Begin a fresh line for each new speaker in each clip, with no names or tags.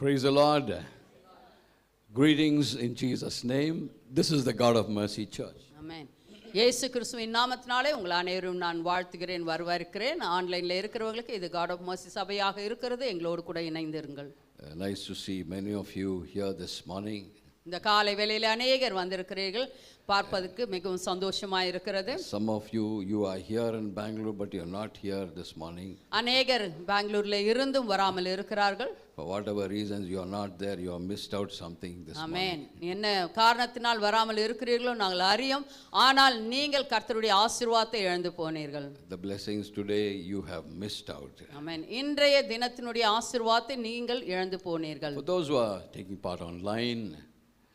Praise the Lord. Greetings in Jesus' name. This is the God of Mercy Church.
Amen. இயேசு கிறிஸ்துவின் நாமத்தினாலே உங்கள் அனைவரும் நான் வாழ்த்துகிறேன், வரவேற்கிறேன். ஆன்லைனில் இருக்கிறவங்களுக்கு இது God of Mercy சபையாக இருக்கிறது. எங்களோடு கூட இணைந்திருங்கள்.
Nice to see many of you here this morning.
இந்த காலை வேளையில் அநேகர் வந்திருக்கிறீர்கள், பார்ப்பதற்கு மிகவும் சந்தோஷமாக இருக்கிறது.
Some of you are here in Bangalore but you are not here this morning.
அநேகர் பெங்களூர்ல இருந்தும் வராமல் இருக்கிறார்கள்.
For whatever reasons you are not there, you have missed out something this morning.
ஆமென். என்ன காரணத்தினால் வராமல் இருக்கிறீர்களோ நாங்கள் அறியோம். ஆனால் நீங்கள் கர்த்தருடைய ஆசீர்வாதத்தை இழந்து போனீர்கள்.
The blessings today you have missed out.
ஆமென். இன்றைய தினத்தினுடைய ஆசீர்வாதத்தை நீங்கள் இழந்து போனீர்கள்.
For those who are taking part online,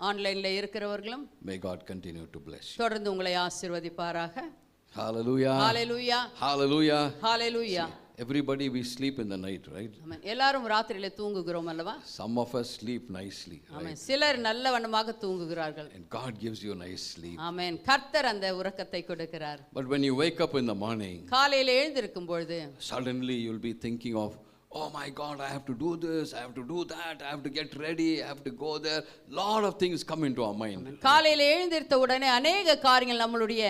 ஆன்லைன்ல இருக்கிறவர்களும்
may God continue to bless you.
தொடர்ந்து உங்களை ஆசீர்வதிப்பாராக.
Hallelujah.
Hallelujah.
Hallelujah.
Hallelujah.
Everybody we sleep in the night, right?
ஆமென். எல்லாரும் ராத்திரியிலே தூங்குகிறோம் அல்லவா?
Some of us sleep nicely, right?
ஆமென். சிலர் நல்லவண்ணமாக தூங்குகிறார்கள்.
And God gives you nice sleep.
ஆமென். கர்த்தர் அந்த உறக்கத்தை கொடுக்கிறார்.
But when you wake up in the morning,
காலையில எழுந்திருக்கும் பொழுது
suddenly you'll be thinking of, oh my God, I have to do this, I have to do that, I have to get ready, I have to go there. Lot of things come into our mind.
காலையில எழுந்திருத்த உடனே அநேக காரியங்கள் நம்மளுடைய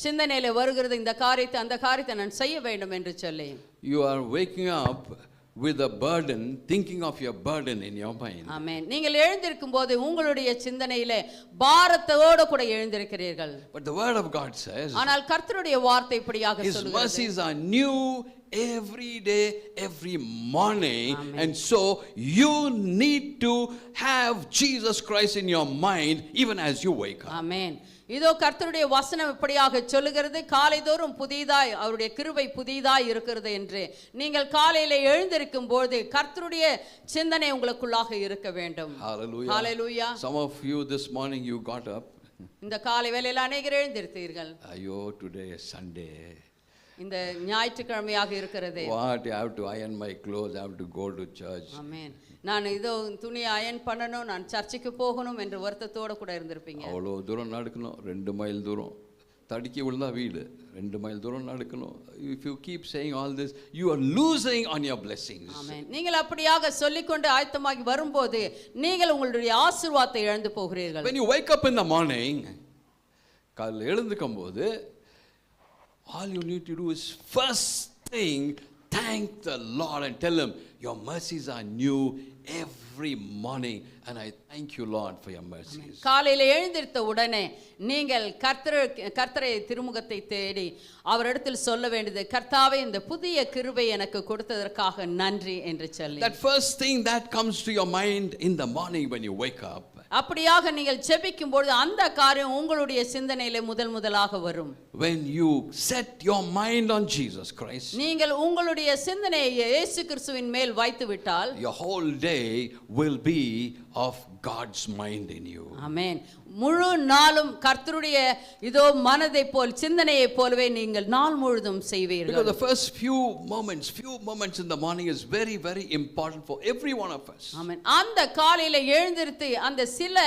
சிந்தனையில வருகிறது. இந்த காரியத்தை அந்த காரியத்தை நான் செய்ய வேண்டும் என்று சொல்லி
You are waking up with a burden, thinking of your burden in your mind.
ஆமென். நீங்கள் எழுந்திருக்கும் போது உங்களுடைய சிந்தனையிலே பாரத்தோடு கூட எழுந்திருக்கிறீர்கள்.
But the word of God says,
ஆனால் கர்த்தருடைய வார்த்தை இப்படியாக
His
சொல்கிறது.
mercies are new every day, every morning.
Amen.
And so you need to have Jesus Christ in your mind even as you wake up.
ஆமென். இதோ கர்த்தருடைய வசனம் இப்படியாக சொல்லுகிறது, காலைதோறும் புதிதாய் அவருடைய கிருபை புதிதாய் இருக்கிறது என்று. நீங்கள் காலையில எழுந்திருக்கும் போது கர்த்தருடைய சிந்தனை உங்களுக்குள்ளாக இருக்க வேண்டும்.
Hallelujah.
Hallelujah.
Some of you this morning you got up.
இந்த காலை வேளையில் அநேகர் எழுந்திருத்தீர்கள்.
Ayyo, today is Sunday.
இந்த ஞாயிற்றுக்கிழமையாக இருக்கிறது.
What, I have to iron my clothes, I have to go to church.
ஆமென். நான் இதோ துணி அயன் பண்ணணும், நான் சர்ச்சுக்கு போகணும் என்று வருத்தத்தோட கூட இருந்திருப்பீங்க.
அவ்வளோ தூரம் நடக்கணும், 2 மைல் தூரம், தடுக்கி விழுந்தா வீடு, 2 மைல் தூரம் நடக்கணும். If you keep saying all this, you are losing on your blessings.
ஆமென். நீங்கள் அப்படியாக சொல்லிக்கொண்டு ஆயத்தமாகி வரும்போது நீங்கள் உங்களுடைய ஆசீர்வாதத்தை இழந்து போகிறீர்கள்.
When you wake up in the morning, காலையில் எழுந்துக்கும் போது all you need to do is first thing thank the Lord and tell him your mercies are new every morning and I thank you Lord for your mercies.
காலையில எழுந்திருத்த உடனே நீங்கள் கர்த்தரை திருமுகத்தை தேடி அவரிடத்தில் சொல்ல வேண்டியது, கர்த்தாவே இந்த புதிய கிருபை எனக்கு கொடுத்ததற்காக நன்றி என்று சொல்லி.
That first thing that comes to your mind in the morning when you wake up.
அப்படியாக நீங்கள் ஜெபிக்கும் பொழுது அந்த காரியம் உங்களுடைய சிந்தனையிலே முதலாக வரும்.
When you set your mind on Jesus Christ,
நீங்கள் உங்களுடைய சிந்தனையை இயேசு கிறிஸ்துவின் மேல் வைத்து விட்டால்
your whole day will be of God's mind in you.
ஆமென். முழு நாளும் கர்த்தருடைய இதோ மனதை போல் சிந்தனையை போலவே நீங்கள் நாள் முழுதும் செய்வீர்கள்.
Because the first few moments in the morning is very very important for every one of us.
ஆமென். அந்த காலையில எழுந்திருத்து அந்த சில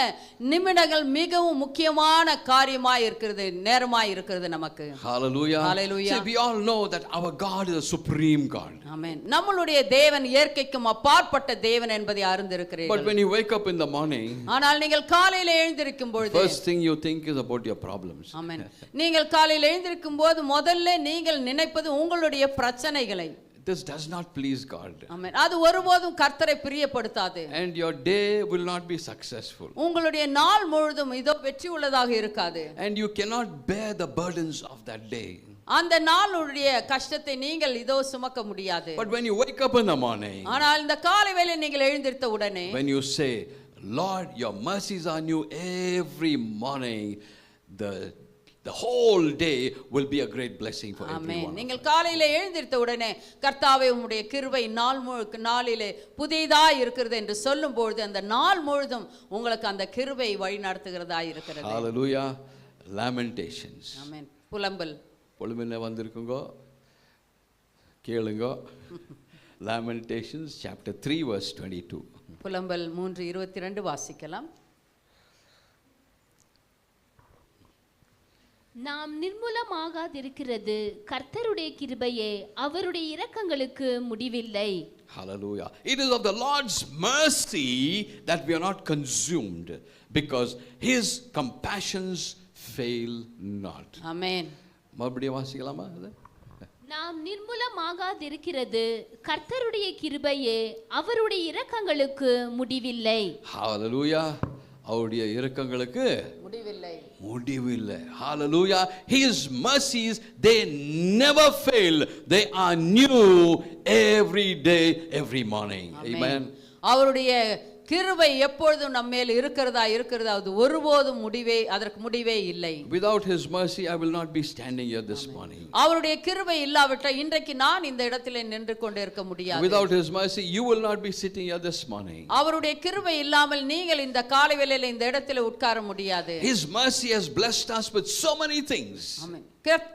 நிமிடங்கள் மிகவும் முக்கியமான காரியமாய் இருக்கிறது, நேரமாய் இருக்கிறது நமக்கு.
Hallelujah.
Hallelujah.
See, we all know that our God is a supreme God.
ஆமென். நம்மளுடைய தேவன் இயற்கைக்கும் அப்பாற்பட்ட தேவன் என்பதை அறிந்திருக்கிறீர்கள்.
But when you wake up in the morning,
ஆனால் நீங்கள் காலையில எழுந்திருக்கும் பொழுது
first thing you think is about your problems.
ஆமென். நீங்கள் காலையில எழுந்திருக்கும் போது முதல்ல நீங்கள் நினைப்பது உங்களுடைய பிரச்சனைகளை.
This does not please God.
ஆமென். அது ஒருபோதும் கர்த்தரை பிரியப்படுத்தாது.
And your day will not be successful.
உங்களுடைய நாள் முழுதும் இதோ வெற்றி உள்ளதாக இருக்காது.
And you cannot bear the burdens of that day.
அந்த நாளுடைய கஷ்டத்தை நீங்கள் இதோ சுமக்க முடியாது.
But when you wake up in the morning,
ஆனால் இந்த காலை வேளை நீங்கள் எழுந்திருத்த உடனே
when you say, Lord, your mercies are new every morning, the whole day will be a great blessing for everyone.
நீங்கள் காலையில எழுந்திருத்த உடனே கர்த்தாவே உம்முடைய கிருபை நாளிலே புதியதாய் இருக்கிறது என்று சொல்லும்போது அந்த நாள் முழுதும் உங்களுக்கு அந்த கிருபை வழி நடத்துகிறதா இருக்கிறது.
Hallelujah. Lamentations.
ஆமென். புலம்பல்
பொழுமென்ன வந்திருக்குங்கோ கேளுங்க. Lamentations chapter 3 verse 22.
புலம்பல் 3:22 வாசிக்கலாம்.
நாம் நிர்மூலமாகாதிருக்கிறது கர்த்தருடைய கிருபையே, அவருடைய இரக்கங்களுக்கு முடிவில்லை.
Hallelujah. It is of the Lord's mercy that we are not consumed, because his compassions fail not.
ஆமென்.
மறுபடியும் வாசிக்கலாமா அது?
நாம் நிர்மூலமாகாதிருக்கிறது கர்த்தருடைய கிருபையே, அவருடைய இரக்கங்களுக்கு முடிவில்லை.
Hallelujah. அவருடைய இரக்கங்களுக்கு முடிவில்லை. Hallelujah. His mercies, they never fail. They are new every day, every morning. Amen.
அவருடைய கிருபை எப்பொழுதும் நம்ம மேல் இருக்கிறதா அது ஒருபோதும் அதற்கு முடிவே இல்லை.
Without his mercy I will not be standing here this morning.
அவருடைய கிருபை இல்லாவிட்டால் இன்றைக்கு நான் இந்த இடத்திலே நின்று கொண்டு இருக்க முடியாது.
Without his mercy you will not be sitting here this morning.
அவருடைய கிருபை இல்லாமல் நீங்கள் இந்த காலை வேளையில இந்த இடத்திலே உட்கார முடியாது.
His mercy has blessed us with so many things.
ஆமென்.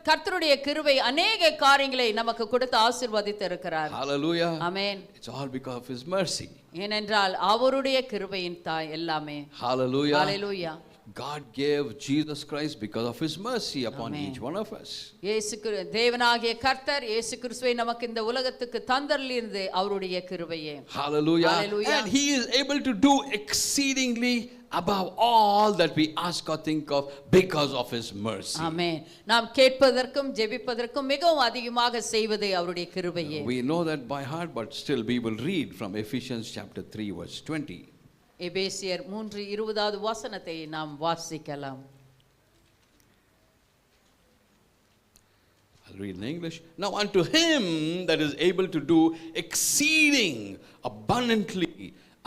கர்த்தருடைய கிருபை अनेक காரியங்களை நமக்கு கொடுத்து ஆசீர்வதித்து இருக்கிறார்.
Hallelujah.
Amen.
It's all because of his mercy.
ஏனென்றால் அவருடைய கிருபையின் எல்லாமே.
Hallelujah.
Hallelujah.
God gave Jesus Christ because of his mercy upon each one of us.
தேவனாகிய கர்த்தர் இயேசு கிறிஸ்துவை நமக்கு இந்த உலகத்துக்கு தந்தருளினது அவருடைய கிருபையே.
Hallelujah. And he is able to do exceedingly above all that we ask or think of because of his mercy.
ஆமென். நாம் கேட்பதற்கும் ஜெபிப்பதற்கும் மிகவும் அதிகமாக செய்வது அவருடைய கிருபையே.
We know that by heart, but still we will read from Ephesians chapter 3 verse 20.
எபேசியர் 3:20வது வசனத்தை நாம் வாசிக்கலாம்.
I'll read in English. Now unto him that is able to do exceeding abundantly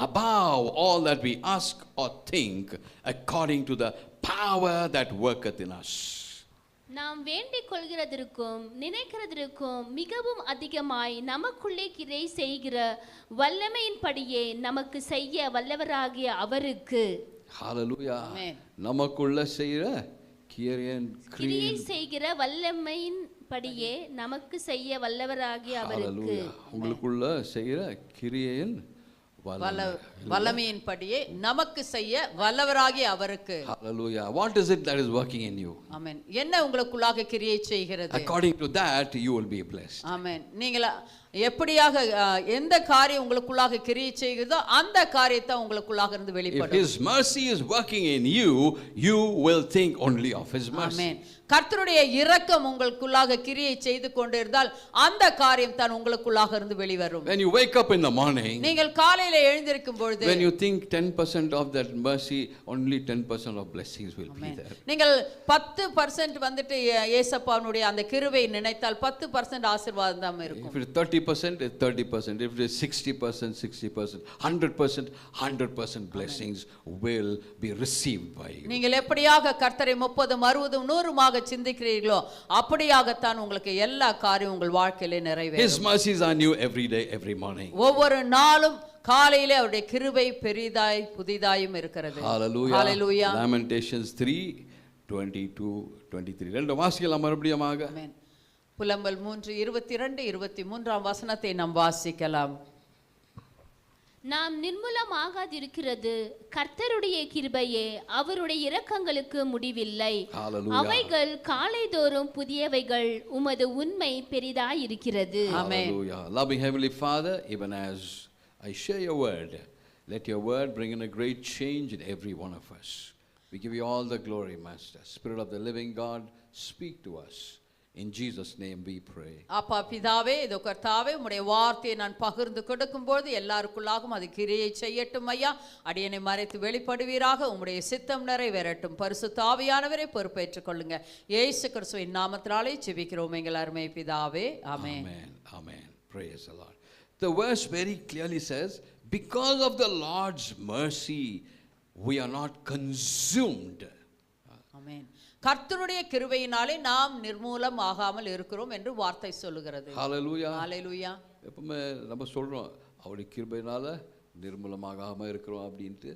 above all that we ask or think, according to the power that worketh in us.
நாம் வேண்டிக் கொள்கிறதற்கும் நினைக்கிறதற்கும் மிகவும் அதிகமாய் நமக்குள்ளே கிரியை செய்கிற வல்லமையின்படியே நமக்கு செய்ய வல்லவராகிய அவருக்கு.
Hallelujah. நமக்குள்ள செய்கிற
கிரியை செய்கிற வல்லமையின்படியே நமக்கு செய்ய வல்லவராகிய அவருக்கு.
உங்களுக்குள்ள செய்கிற கிரியையின்
வல்லமையின்படியே நமக்கு செய்ய வல்லவராகிய அவருக்கு.
Hallelujah. What is it that is working in you?
ஆமென். என்ன உங்களுக்குள்ளாக கிரியை செய்கிறது?
According to that you will be blessed.
ஆமென். நீங்கள் எப்படியாக எந்த காரியம் உங்களுக்குள்ளாக கிரியை செய்கிறதோ அந்த காரியத்தை உங்களுக்குள்ளாக இருந்து வெளிப்படும்.
If his mercy is working in you, you will think only of his mercy.
ஆமென். கர்த்தருடைய இரக்கம் உங்களுக்குள்ளாக கிரியை செய்து கொண்டிருந்தால் அந்த காரியம் தான் உங்களுக்குள்ளாக இருந்து வெளிவரும்.
When you wake up in the morning,
நீங்கள் காலையில எழுந்திருக்கும் பொழுது,
when you think 10% of that mercy, only 10% of blessings will be there.
நீங்கள் 10% வந்துட்டு இயேசுப்பாவுடைய அந்த கிருபையை நினைத்தால் 10% ஆசீர்வாதம் தான் இருக்கும்.
If it is 30%, it's 30%. If it is 60%, 60%, 100%, 100% blessings will be received by you.
நீங்கள் எப்படியாக கர்த்தரை 30, 60, 100 சிந்திக்கிறீர்களோ அப்படியாகத்தான் உங்களுக்கு எல்லா காரியம் உங்கள் வாழ்க்கையிலே நிறைவேறும்.
His mercies are new every day, every morning.
ஒவ்வொரு நாளும் காலையிலே அவருடைய கிருபை பெரிதாய் புதிதாயும் இருக்கிறது.
Hallelujah.
Hallelujah.
Lamentations 3:22-23. ரெண்டு வாசிக்கலாம் மறுபடியுமாக.
ஆமென். புலம்பல் 3:22-23 வசனத்தை நாம் வாசிக்கலாம்.
நாம் நிர்மூலமாகாதிருக்கிறது கர்த்தருடைய கிருபையே, அவருடைய இரக்கங்களுக்கு முடிவில்லை. அவைகள் காலைதோறும் புதியவைகள், உமது உண்மை பெரிதாயிருக்கிறது.
Hallelujah. Loving Heavenly Father, even as I share your word, let your word bring in a great change in every one of us. We give you all the glory, Master. Spirit of the living God, speak to us. In Jesus name we pray.
அப்பா பிதாவே, இதோ கர்த்தாவே, உம்முடைய வார்த்தையை நான் பகிர்ந்து கொடுக்கும்போது எல்லாருக்குள்ளாகவும் அது கிரியை செய்யட்டும் ஐயா. அடியனை மறைத்து வெளிப்படுவீராக. உம்முடைய சித்தம் நிறைவேறட்டும். பரிசுத்த ஆவியானவரே பொறுப்பேற்றுக் கொள்ளுங்க. இயேசு கிறிஸ்துவின் நாமத்தினாலே ஜெபிக்கிறோம் எங்கள் அருமை பிதாவே. ஆமென்.
Amen. Amen. Praise the Lord. The verse very clearly says, because of the Lord's mercy we are not consumed.
ஆமென். கர்த்தருடைய கிருபையினாலே நாம் நிர்மூலம் ஆகாமல் இருக்கிறோம் என்று வார்த்தை சொல்லுகிறது.
Hallelujah.
Hallelujah.
எப்பவுமே நம்ம சொல்றோம் அவருடைய கிருபையினால நிர்மூலமாகாம இருக்கிறோம் அப்படின்ட்டு.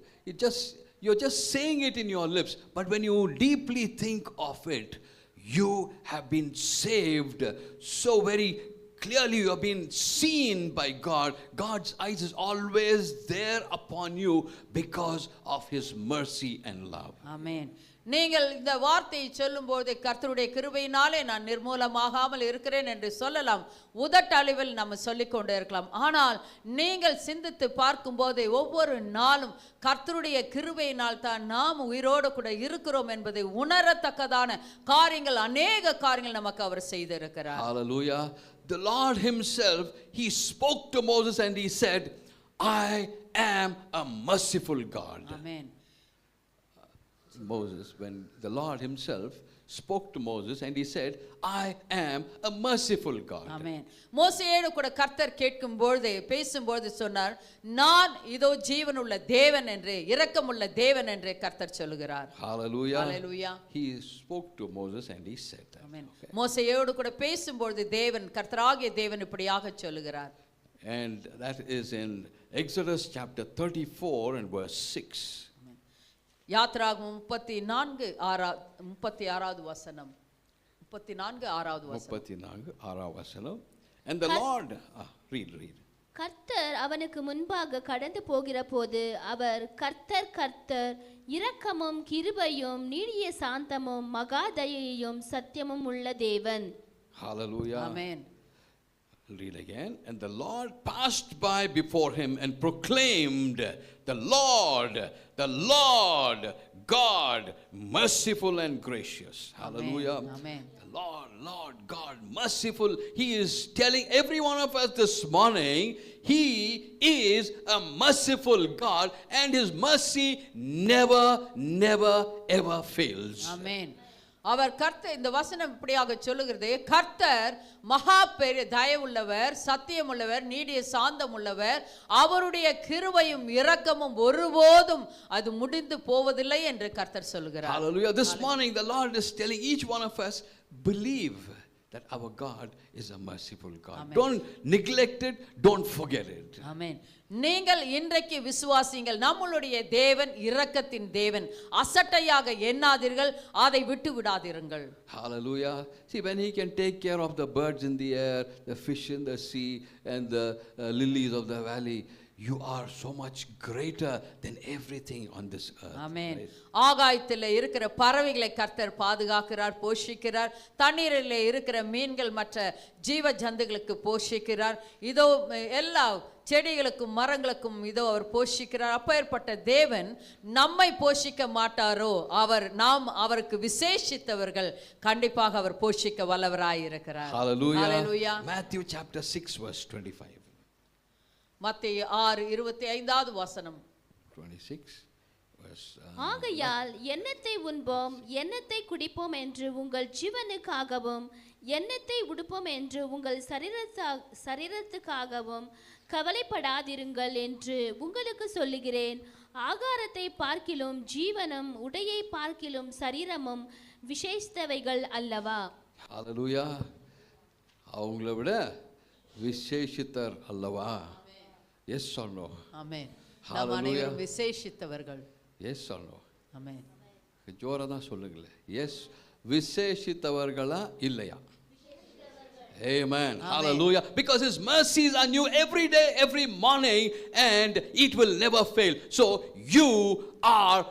You're just saying it in your lips, but when you deeply think of it, you have been saved so very clearly. You have been seen by God. God's eyes is always there upon you because of his mercy and love.
Amen. நீங்கள் இந்த வார்த்தையை சொல்லும்போது கர்த்தருடைய கிருபையினாலே நான் நிர்மூலமாகாமல் இருக்கிறேன் என்று சொல்லலாம், உதட்டளவில் நம்ம சொல்லிக்கொண்டே இருக்கலாம். ஆனால் நீங்கள் சிந்தித்து பார்க்கும்போது ஒவ்வொரு நாளும் கர்த்தருடைய கிருபையினால் தான் நாம் உயிரோடு கூட இருக்கிறோம் என்பதை உணரத்தக்கதான காரியங்கள், அநேக காரியங்கள் நமக்கு அவர் செய்திருக்கிறார்.
Hallelujah. The Lord himself, he spoke to Moses and he said, I am a merciful God.
Amen.
Moses, when the Lord himself spoke to Moses and he said, I am a merciful God.
Amen. மோசேயோடு கூட கர்த்தர் கேட்கும்போது பேசும்போது சொன்னார், நான் இதோ ஜீவனுள்ள தேவன் என்று, இரக்கமுள்ள தேவன் என்று கர்த்தர் சொல்கிறார்.
Hallelujah.
Hallelujah.
He spoke to Moses and he said that.
Amen. மோசேயோடு கூட பேசும்போது தேவன், கர்த்தராகிய தேவன் இப்படியாக சொல்கிறார்.
And that is in Exodus chapter 34 and verse 6.
யாத்ராகமம் 34:6 வசனம். 34:6
வசனம். And the Lord, read.
கர்த்தர் அவனுக்கு முன்பாக கடந்து போகிற போது அவர், கர்த்தர் கர்த்தர் இரக்கமும் கிருபையும் நீடிய சாந்தமும் மகா தயையும் சத்தியமும் உள்ள தேவன்.
Hallelujah.
Amen.
Read again. And the Lord passed by before him and proclaimed, the Lord God, merciful and gracious. Hallelujah.
Amen.
The Lord God, merciful. He is telling every one of us this morning, he is a merciful God and his mercy never ever fails.
Amen. அவர் கர்த்தர், இந்த வசனம் இப்படியாக சொல்லுகிறது, கர்த்தர் மகா பெரிய தயவுள்ளவர், சத்தியம் உள்ளவர், நீடிய சாந்தம் உள்ளவர், அவருடைய கிருபையும் இரக்கமும் ஒருபோதும் அது முடிந்து போவதில்லை என்று கர்த்தர் சொல்கிறார்.
Hallelujah. This morning the Lord is telling each one of us, believe that our God is a merciful God.
Amen.
Don't neglect it, don't forget it.
ஆமென். நீங்கள் இன்றைக்கு விசுவாசிங்கள், நம்மளுடைய தேவன் இரக்கத்தின் தேவன், அசட்டையாக எண்ணாதீர்கள், அதை விட்டு விடாதீர்கள்.
Hallelujah. See, when he can take care of the birds in the air, the fish in the sea and the lilies of the valley, you are so much greater than everything on this earth.
Amen.
Right?
ஆகாயத்தில் இருக்கிற பறவைகளை கர்த்தர் பாதுகாக்கிறார், போஷிக்கிறார். தண்ணீரில் இருக்கிற மீன்கள் மற்ற ஜீவ ஜந்துகளுக்கு போஷிக்கிறார். இதோ எல்லா செடிகளுக்கும் மரங்களுக்கும் இதோ அவர் போஷிக்கிறார். அப்பேற்பட்ட தேவன் நம்மை போஷிக்க மாட்டாரோ? நாம் அவருக்கு விசேஷித்தவர்கள், கண்டிப்பாக அவர் போஷிக்க வல்லவராய் இருக்கிறார்.
Hallelujah.
Hallelujah.
Matthew chapter 6 verse 25.
மத்தேயு 6:25 வசனம்.
26 verse
ஆகையால் எண்ணத்தை உண்போம், எண்ணத்தை குடிப்போம் என்று உங்கள் ஜீவனுக்காகவும், எண்ணத்தை உடுப்போம் என்று உங்கள் சரீரத்துக்காகவும் கவலைப்படாதிருங்கள் என்று உங்களுக்கு சொல்லுகிறேன். ஆகாரத்தை பார்க்கிலும் ஜீவனும், உடையை பார்க்கிலும் சரீரமும் விசேஷித்தவைகள் அல்லவா?
Hallelujah. அவங்கள விட விசேஷித்தர் அல்லவா? Yes or no?
Amen.
Hallelujah.
நாம் அனைவரும் விசேஷித்தவர்கள்.
Yes or no?
ஆமென்.
ஜோரா தான் சொல்லுங்களேன். எஸ், விசேஷித்தவர்களா இல்லையா? Amen. Hallelujah. Because his mercies are new every day, every morning, and it will never fail. So you are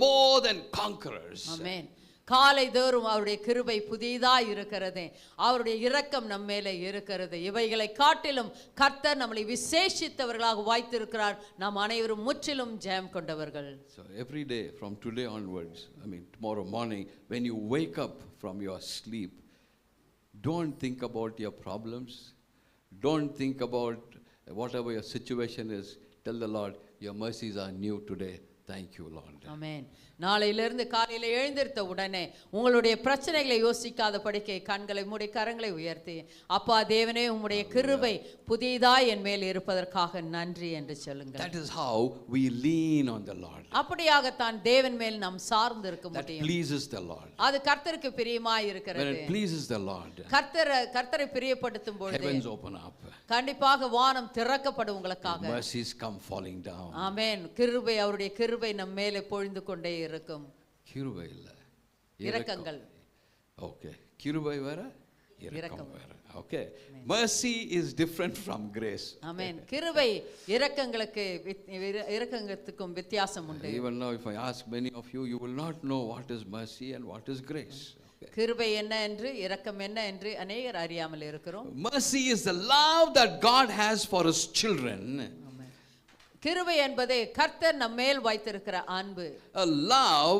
more than conquerors.
ஆமென். காலை தோறும் அவருடைய கிருபை புதிதாய் இருக்கிறது, அவருடைய இரக்கம் நம்ம மேலே இருக்கிறது. இவைகளை காட்டிலும் கர்த்தர் நம்மளை விசேஷித்தவர்களாக வாய்த்திருக்கிறார். நாம் அனைவரும் முற்றிலும் ஜெயம் கொண்டவர்கள்.
So every day from today onwards, tomorrow morning, when you wake up from your sleep, don't think about your problems, don't think about whatever your situation is. Tell the Lord, your mercies are new today. Thank you, Lord.
ஆமென். நாளையிலிருந்து காலையில் எழுந்திருத்த உடனே உங்களுடைய பிரச்சனைகளை யோசிக்காத படிக்க கண்களை மூடி கரங்களை உயர்த்தி, அப்பா தேவனே, உம்முடைய கிருபை புதிதாய் என் மேல் இருப்பதற்காக நன்றி என்று சொல்லுங்கள்.
That is how we lean on the Lord.
அப்படியாகத்தான் தேவன் மேல் நாம் சார்ந்து இருக்க
That
முடியும்.
pleases the Lord.
அது கர்த்தருக்கு பிரியமாய் இருக்கிறது.
When it pleases the Lord,
கர்த்தரை பிரியப்படுத்தும் பொழுது
heavens open up.
கண்டிப்பாக வானம் திறக்கப்படும் உங்களுக்காக.
Mercies come falling down.
ஆமென். கிருபை, அவருடைய கிருபை நம் மேலே பொழிந்து கொண்டே இருக்கும்.
கிருபை இல்ல,
இரக்கங்கள்.
ஓகே. கிருபை வேற, இரக்கம் வேற. Okay. Mercy is different from grace.
ஆமென். கிருபை இரக்கத்துக்கும் வித்தியாசம் உண்டு.
Even now if I ask many of you, you will not know what is mercy and what is grace.
கிருபை என்ன என்று இரக்கம் என்ன என்று अनेகர் அறியாமல் இருக்கிறோம்.
Mercy is the love that God has for his children.
கிருபை என்பது கர்த்தர் நம்மேல் வைத்திருக்கிற அன்பு.
A love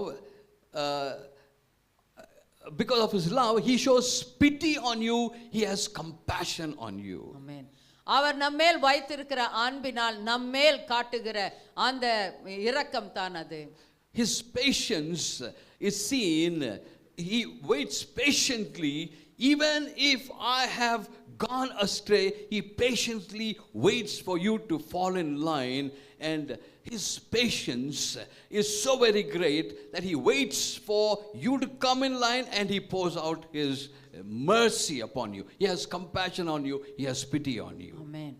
because of his love he shows pity on you, he has compassion on you.
ஆமென். அவர் நம்மேல் வைத்திருக்கிற அன்பினால் நம்மேல் காட்டுகிற அந்த இரக்கம் தான் அது.
His patience is seen. He waits patiently. Even if I have gone astray, he patiently waits for you to fall in line, and his patience is so very great that he waits for you to come in line, and he pours out his mercy upon you. He has compassion on you, he has pity on you.
ஆமென்.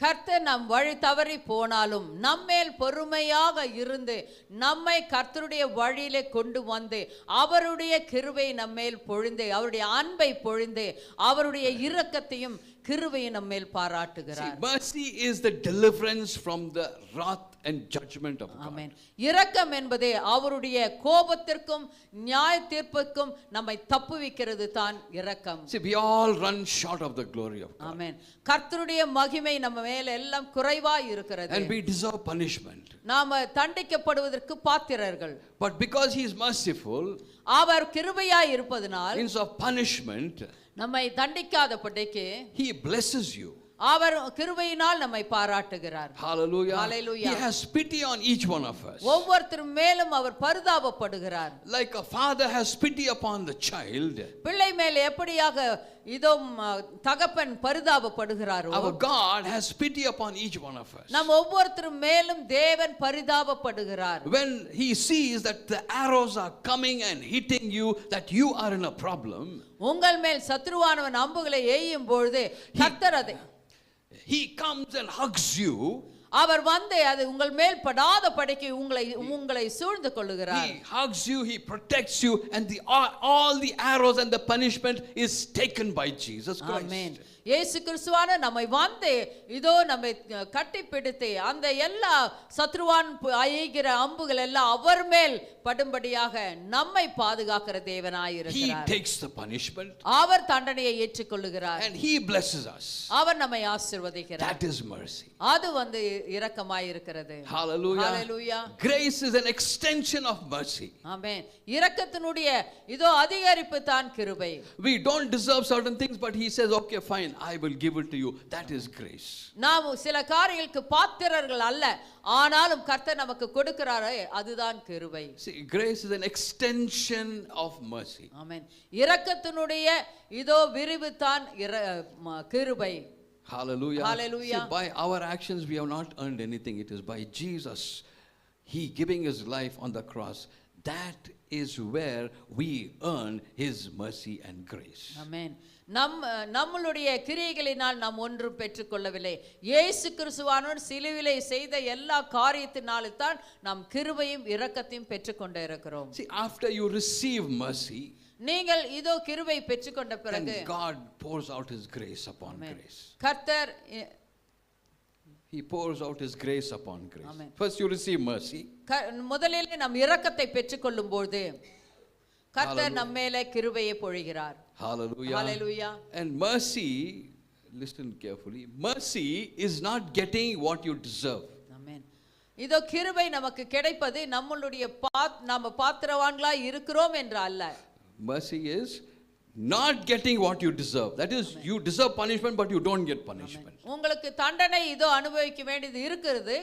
கர்த்தர் நம் வழி தவறி போனாலும் நம்மேல் பொறுமையாக இருந்து நம்மை கர்த்தருடைய வழியிலே கொண்டு வந்து அவருடைய கிருபை நம்மேல் பொழிந்து அவருடைய அன்பை பொழிந்து அவருடைய இரக்கத்தையும் கிருபையை நம்மேல் பாராட்டுகிறார்.
Mercy is the deliverance from the wrath and judgment of God.
ஆமென். இரக்கம் என்பதே அவருடைய கோபத்திற்கும் நியாய தீர்ப்புக்கும் நம்மை தப்புவிக்கிறது தான் இரக்கம்.
See, we all run short of the glory of God.
ஆமென். கர்த்தருடைய மகிமை நம்ம மேல எல்லாம் குறைவாய் இருக்கிறது.
And we deserve punishment.
நாம தண்டிக்கப்படுவதற்கு பாத்திரர்கள்.
But because he is merciful,
அவர் கிருபையாய் இருப்பதனால்
instead of punishment,
நம்மை தண்டிக்காதபடிக்கு
he blesses you.
அவர் கிருபையினால் நம்மை பாராட்டுகிறார்.
Hallelujah.
Hallelujah.
He has pity on each one of us.
ஒவ்வொருத்தர் மேலும் அவர் பரிதாபப்படுகிறார்.
Like a father has pity upon the child,
பிள்ளை மேல் எப்படியாக இதோ தகப்பன் பரிதாபப்படுகிறாரோ
our God has pity upon each one of us.
நம் ஒவ்வொருத்தர் மேலும் தேவன் பரிதாபப்படுகிறார்.
When he sees that the arrows are coming and hitting you, that you are in a problem,
உங்கள் மேல் சத்ருவானவன் அம்புகளை எய்யும் பொழுது கர்த்தர் அதை
he comes and hugs you.
அவர் வந்து அது உங்கள் மேல் படாத படிக்கு உங்களை சூழ்ந்து கொள்ளுகிறார்.
He hugs you, he protects you, and all the arrows and the punishment is taken by Jesus Christ.
ஆமென். இயேசு கிறிஸ்துவான நம்மை வந்து இதோ நம்மை கட்டி பிடித்து அந்த எல்லா சத்ருவான் எய்கிற அம்புகள் எல்லாம் அவர் மேல் படும்படியாக நம்மை பாதுகாக்கிற தேவனாய்
He
இருக்கிறார்.
takes the punishment
அவர் தண்டனையை ஏற்றுக்கொள்ளுகிறார்.
and he blesses us.
அவர் நம்மை ஆசீர்வதிக்கிறார்.
That is mercy.
அது வந்து இரக்கமாய் இருக்கிறது.
Hallelujah.
Hallelujah.
Grace is an extension of mercy.
ஆமென். இரக்கத்தினுடைய இதோ அதிகரிப்பு தான் கிருபை.
We don't deserve certain things, but he says, okay, fine, I will give it to you. That is grace.
நாம் சில காரியங்களுக்கு பாத்திரர்கள் அல்ல, ஆனாலும் கர்த்தர் நமக்கு கொடுக்கிறாரே அதுதான் கிருபை.
See, grace is an extension of mercy.
ஆமென். இரக்கத்தினுடைய இதோ விரிவு தான் கிருபை.
Hallelujah.
Hallelujah.
See, by our actions we have not earned anything. It is by Jesus, he giving his life on the cross. That is where we earn his mercy and grace.
ஆமென். நம்மளுடைய கிரியைகளினால் நாம் ஒன்றும் பெற்றுக்கொள்ளவில்லை. இயேசு கிறிஸ்துவானவர் சிலுவிலே செய்த எல்லா காரியத்தினாலும் தான் நாம் கிருபையும் இரக்கத்தையும் பெற்றுக்கொண்டே இருக்கிறோம்.
See, after you receive mercy,
நீங்கள் இதோ கிருபை பெற்றுக்கொண்ட பிறகு
then God pours out his grace upon grace.
கர்த்தர்
He pours out his grace upon grace.
Amen.
First you receive mercy.
முதலிலே நாம் இரக்கத்தை பெற்றுக்கொள்ளும்போது கர்த்தர் நம்ம மேலே கிருபையை பொழிகிறார்.
Hallelujah.
Hallelujah.
And mercy, listen carefully, mercy is not getting what you deserve.
ஆமென். இதோ கிருபை நமக்கு கிடைப்பது நம்மளுடைய நாம பாத்திரவான்களா இருக்கிறோம் என்று அல்ல.
Mercy is not getting what you deserve. That is, you deserve punishment, but you don't get punishment.
உங்களுக்கு தண்டனை இதோ அனுபவிக்க வேண்டியது இருக்கிறது,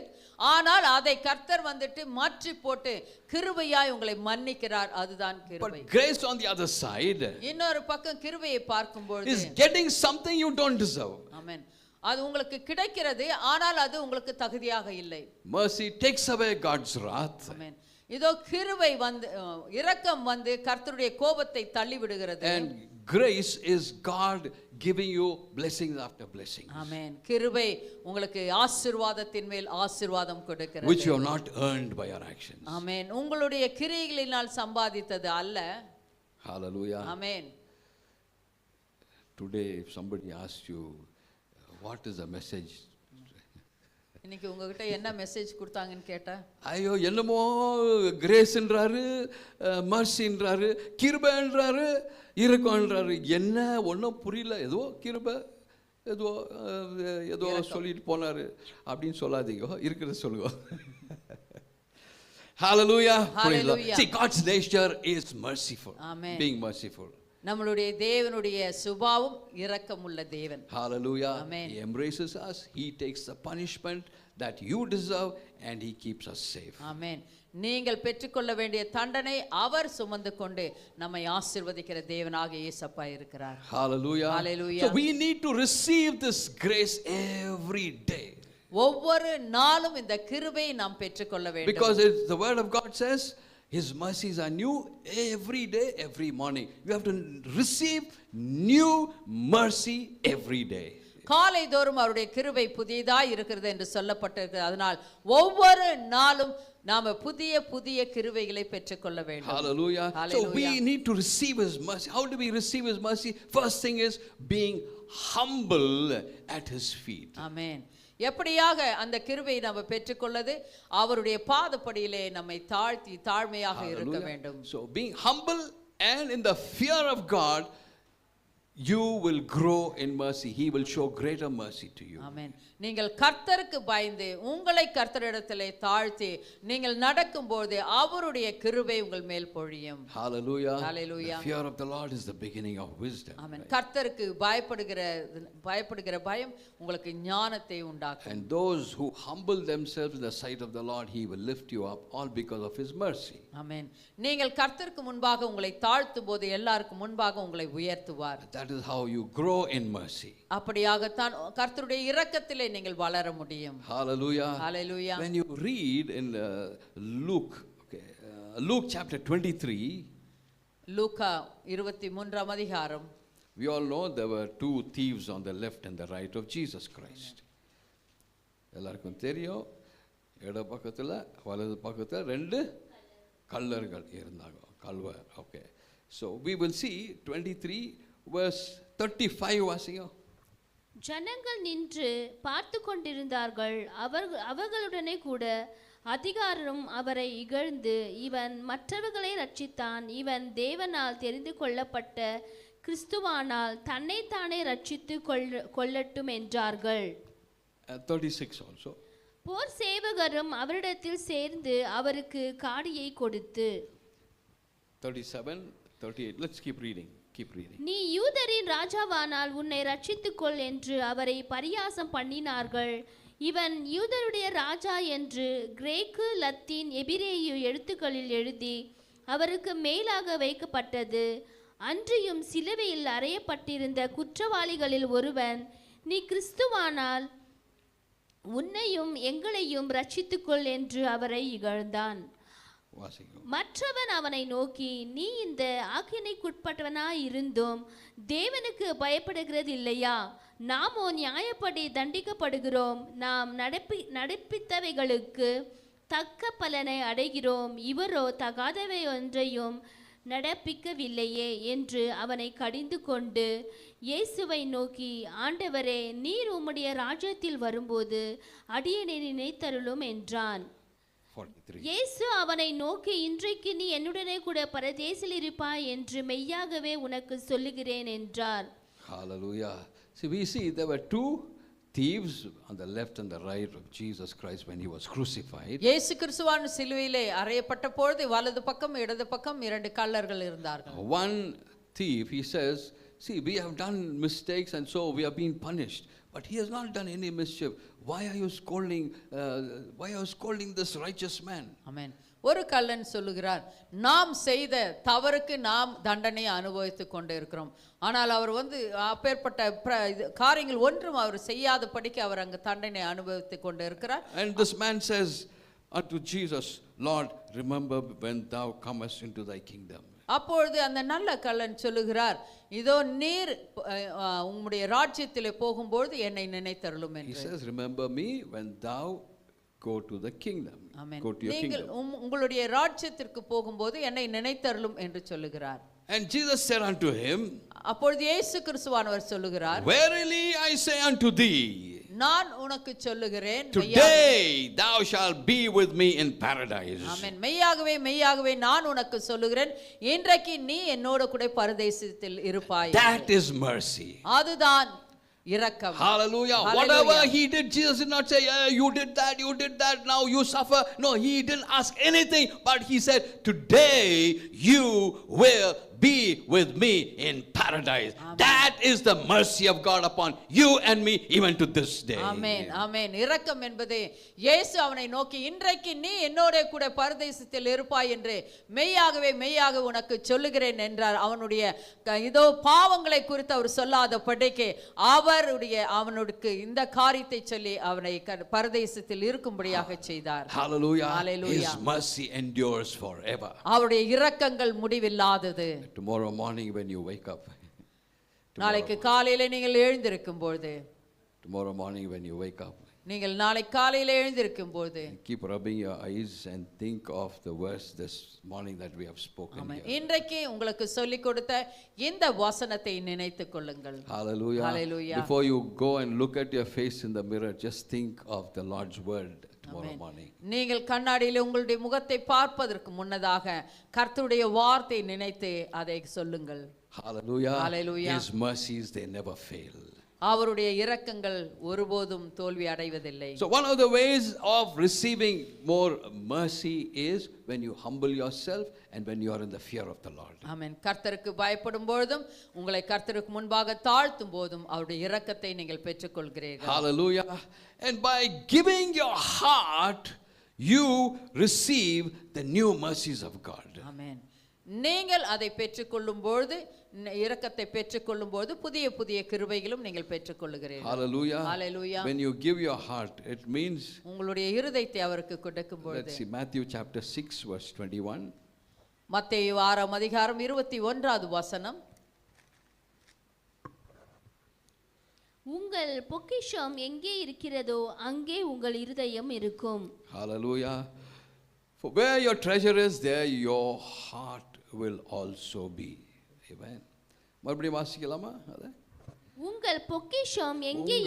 ஆனால் அதை கர்த்தர் வந்துட்டு மாற்றி போட்டு கிருபையாய் உங்களை மன்னிக்கிறார். அதுதான் கிருபை.
But grace on the other side
இன்னொரு பக்கம் கிருபையை பார்க்கும்போது
is getting something you don't deserve.
ஆமென். அது உங்களுக்கு கிடைக்கிறது, ஆனால் அது உங்களுக்கு தகுதியாக இல்லை.
Mercy takes away God's wrath.
ஆமென். இதோ கிருபை வந்து இரக்கம் வந்து கர்த்தருடைய கோபத்தை தள்ளி விடுகிறது.
And grace is God giving you blessings after blessings.
ஆமென். கிருபை உங்களுக்கு ஆசீர்வாதத்தின் மேல் ஆசீர்வாதம் கொடுக்கிறது.
Which you have not earned by your actions.
ஆமென். உங்களுடைய கிரியைகளினால் சம்பாதித்தது அல்ல.
Hallelujah.
Amen.
Today, if somebody asks you, what is the message?
இன்னைக்கு உங்ககிட்ட என்ன மெசேஜ் கொடுத்தாங்கன்னு கேட்டா,
ஐயோ என்னமோ கிரேஸ்ன்றாரு, மர்சின்றாரு, கிருபைன்றாரு, இரக்கம்ன்றாரு, என்ன ஒன்றும் புரியல. ஏதோ கிருபை, ஏதோ ஏதோ சொல்லிட்டு போனாரு அப்படின்னு சொல்லாதீங்க, இருக்கிறத சொல்லுங்க. Hallelujah.
Hallelujah.
See, God's nature is merciful.
Amen.
Being merciful.
நம்மளுடைய தேவனுடைய சுபாவம் இரக்கமுள்ள தேவன்.
Hallelujah.
Amen.
He embraces us. He takes the punishment that you deserve and he keeps us safe.
ஆமென். நீங்கள் பெற்றுக்கொள்ள வேண்டிய தண்டனை அவர் சுமந்து கொண்டு நம்மை ஆசீர்வதிக்கிற தேவனாக இயேசப்பா இருக்கிறார்.
Hallelujah.
Hallelujah.
So we need to receive this grace every day.
ஒவ்வொரு நாளும் இந்த கிருபையை நாம் பெற்றுக்கொள்ள வேண்டும்.
Because the word of God says his mercies are new every day, every morning. You have to receive new mercy every day.
காலை தோறும் அவருடைய கிருபை புதியதாய் இருக்கிறது என்று சொல்லப்பட்டிருக்கிறது. அதனால் ஒவ்வொரு நாளும் நாம புதிய புதிய கிருபைகளை பெற்றுக்கொள்ள வேண்டும்.
Hallelujah. So we need to receive his mercy. How do we receive his mercy? First thing is being humble at his feet.
ஆமென். எப்படியாக அந்த கிருபையை நாம் பெற்றுக்கொள்ளது? அவருடைய பாதப்படியிலே நம்மை தாழ்த்தி தாழ்மையாக இருக்க வேண்டும்.
So being humble and in the fear of God, you will grow in mercy. He will show greater mercy to you.
ஆமென். நீங்கள் கர்த்தருக்கு பயந்து உங்களை கர்த்தரிடத்திலே தாழ்த்தி நீங்கள் நடக்கும்போது அவருடைய கிருபை உங்கள் மேல் பொழியும்.
Hallelujah.
Hallelujah.
The fear of the Lord is the beginning of wisdom.
ஆமென். கர்த்தருக்கு பயப்படுகிற பயம் உங்களுக்கு ஞானத்தை உண்டாக்கும்.
And those who humble themselves in the sight of the Lord, he will lift you up, all because of his mercy.
ஆமென். நீங்கள் கர்த்தருக்கு முன்பாக உங்களை தாழ்த்தும் போது எல்லாருக்கும் முன்பாக உங்களை உயர்த்துவார்.
That is how you grow in mercy.
அப்படியாகத்தான் கர்த்தருடைய இரக்கத்திலே நீங்கள் வளர முடியும்.
Hallelujah.
Hallelujah.
When you read in Luke, Luke chapter 23,
லூக்கா 23ஆம் அதிகாரம்,
we all know there were two thieves on the left and the right of Jesus Christ. எல்லாருக்கும் தெரியும், இட பக்கத்துல வலது பக்கத்துல ரெண்டு கள்ளர்கள் இருந்தாங்க, கல்வர். Okay, so we will see 23 verse 35 வாசிங்க.
ஜனங்கள் நின்று பார்த்து கொண்டிருந்தார்கள். அவர்களுடனே கூட அதிகாரம் அவரை இகழ்ந்து, இவன் மற்றவர்களை ரட்சித்தான், இவன் தேவனால் தெரிந்து கொள்ளப்பட்ட கிறிஸ்துவானால் தன்னைத்தானே ரட்சித்து கொள்ளட்டும் என்றார்கள்.
36 also.
போர் சேவகரும் அவரிடத்தில் சேர்ந்து அவருக்கு காடியை கொடுத்து,
37, 38. Let's keep reading.
நீ யூதரின் ராஜாவானால் உன்னை ரட்சித்துக்கொள் என்று அவரை பரியாசம் பண்ணினார்கள். இவன் யூதருடைய ராஜா என்று கிரேக்கு, லத்தீன், எபிரேயு எழுத்துக்களில் எழுதி அவருக்கு மேலாக வைக்கப்பட்டது. அன்றியும் சிலுவையில் அறையப்பட்டிருந்த குற்றவாளிகளில் ஒருவன், நீ கிறிஸ்துவானால் உன்னையும் எங்களையும் ரட்சித்துக்கொள் என்று அவரை இகழ்ந்தான். மற்றவன் அவனை நோக்கி, நீ இந்த ஆக்கினைக்குட்பட்டவனாய் இருந்தும் தேவனுக்கு பயப்படுகிறது இல்லையா? நாமோ நியாயப்படி தண்டிக்கப்படுகிறோம். நாம் நடப்பித்தவைகளுக்கு தக்க பலனை அடைகிறோம். இவரோ தகாதவை ஒன்றையும் நடப்பிக்கவில்லையே என்று அவனை கடிந்து கொண்டு இயேசுவை நோக்கி, ஆண்டவரே, நீர் உம்முடைய ராஜ்யத்தில் வரும்போது அடியேனை நினைத்தருளும் என்றான். இயேசு அவனை நோக்கி, இன்றைக்கு நீ என்னுடனே கூட பரதேசில் இருப்பாய் என்று மெய்யாகவே உனக்கு சொல்லுகிறேன் என்றார்.
Hallelujah. See, we see there were two thieves on the left and the right of Jesus Christ when he was crucified.
இயேசு கிறிஸ்துவான் சிலுவையிலே அறையப்பட்ட பொழுது வலது பக்கம் இடது பக்கம் இரண்டு கள்ளர்கள் இருந்தார்கள்.
One thief, he says, see, we have done mistakes and so we have been punished. But he has not done any mischief. Why are you scolding this righteous man?
Amen. ஒரு கள்ளன் சொல்லுகிறார், நாம் செய்த தவறுக்கு நாம் தண்டனை அனுபவித்துக் கொண்டு இருக்கிறோம். ஆனால் அவர் அப்பேற்பட்ட காரியங்கள் ஒன்றும் அவர் செய்யாதபடிக்கு அவர் அங்கு தண்டனை அனுபவித்துக் கொண்டு இருக்கிறார்.
And this man says unto Jesus, Lord, remember when thou comest into thy kingdom.
அப்பொழுது அந்த நல்ல கள்ளன் சொல்லுகிறார், இதோ நீர் உம்முடைய ராஜ்யத்திலே போகும்போது என்னை நினைத்தருளும் என்று.
He says, remember me when thou go to the kingdom.
Amen.
Go to your
நீங்கள்
kingdom.
உங்களுடைய ராஜ்யத்திற்கு போகும்போது என்னை நினைத்தருளும் என்று சொல்லுகிறார்.
And Jesus said unto him,
அப்பொழுது இயேசு கிறிஸ்துவானவர் சொல்லுகிறார்,
Verily I say unto thee,
நான் உனக்கு சொல்லுகிறேன்,
today thou shalt be with me in paradise.
ஆமென். மெய்யாகவே மெய்யாகவே நான் உனக்கு சொல்லுகிறேன், இன்றைக்கு நீ என்னோடு கூட பரதேசத்தில் இருப்பாய்.
That is mercy.
அதுதான் இரக்கம்.
Hallelujah. Whatever he did, Jesus did not say, you did that, now you suffer. No, he didn't ask anything, but he said, today you will be with me in paradise. Amen. That is the mercy of God upon you and me even to this day.
ஆமென், ஆமென். இரக்கம் என்பது இயேசு அவனை நோக்கி, இன்றைக்கு நீ என்னோட கூட பரதேசத்தில் இருப்பாய் என்று மெய்யாகவே மெய்யாக உனக்கு சொல்லுகிறேன் என்றார். அவனுடைய இதோ பாவங்களை குறித்து அவர் சொல்லாதபடிக்கு அவனுக்கு இந்த காரியத்தை சொல்லி அவனை பரதேசத்தில் இருக்கும்படியாக செய்தார்.
Hallelujah.
Hallelujah.
His mercy endures forever.
அவருடைய இரக்கங்கள் முடிவில்லாதது.
Tomorrow morning when you wake up.
நாளைக்கு காலையில நீங்கள் எழுந்திருக்கும் பொழுது,
Tomorrow morning when you wake up,
நீங்கள் நாளை காலையில எழுந்திருக்கும் போது,
keep rubbing your eyes and think of the verse this morning that we have spoken here.
இன்றைக்கு உங்களுக்கு சொல்லி கொடுத்த இந்த வசனத்தை நினைத்துக் கொள்ளுங்கள்.
Hallelujah.
Hallelujah.
Before you go and look at your face in the mirror, just think of the Lord's word tomorrow morning.
நீங்கள் கண்ணாடியில் உங்களுடைய முகத்தை பார்ப்பதற்கு முன்னதாக கர்த்தருடைய வார்த்தை நினைத்து அதை சொல்லுங்கள்.
Hallelujah.
Hallelujah.
His mercies, they never fail.
அவருடைய இரக்கங்கள் ஒருபோதும் தோல்வி அடைவதில்லை.
So one of the ways of receiving more mercy is when you humble yourself and when you are in the fear of the Lord.
ஆமென். கர்த்தருக்கு பயப்படும் பொழுதும் உங்களை கர்த்தருக்கு முன்பாக தாழ்த்தும் போதும் அவருடைய இரக்கத்தை நீங்கள் பெற்றுக்கொள்கிறீர்கள்.
Hallelujah. And by giving your heart, you receive the new mercies of God.
ஆமென். நீங்கள் அதை பெற்றுக்கொள்ளும் பொழுது, இரக்கத்தை பெற்றுக்கொள்ளும் போது புதிய புதிய கிருபைகளும் நீங்கள் பெற்றுக்கொள்கிறீர்கள்.
Hallelujah.
Hallelujah.
When you give your heart, it means,
உங்களுடைய இருதயத்தை அவருக்கு கொடுக்கும் பொழுது,
let's see, Matthew chapter 6 verse 21.
மத்தேயு 6 அதிகாரம் 21வது வசனம்.
உங்கள் பொக்கிஷம் எங்கே இருக்கிறதோ அங்கே உங்கள் இருதயம் இருக்கும்.
Hallelujah. For where your treasure is, there your heart will also be. Amen. மறுபடியும் வாசிக்கலாமா? அத
உங்கள் பொக்கிஷம் எங்கே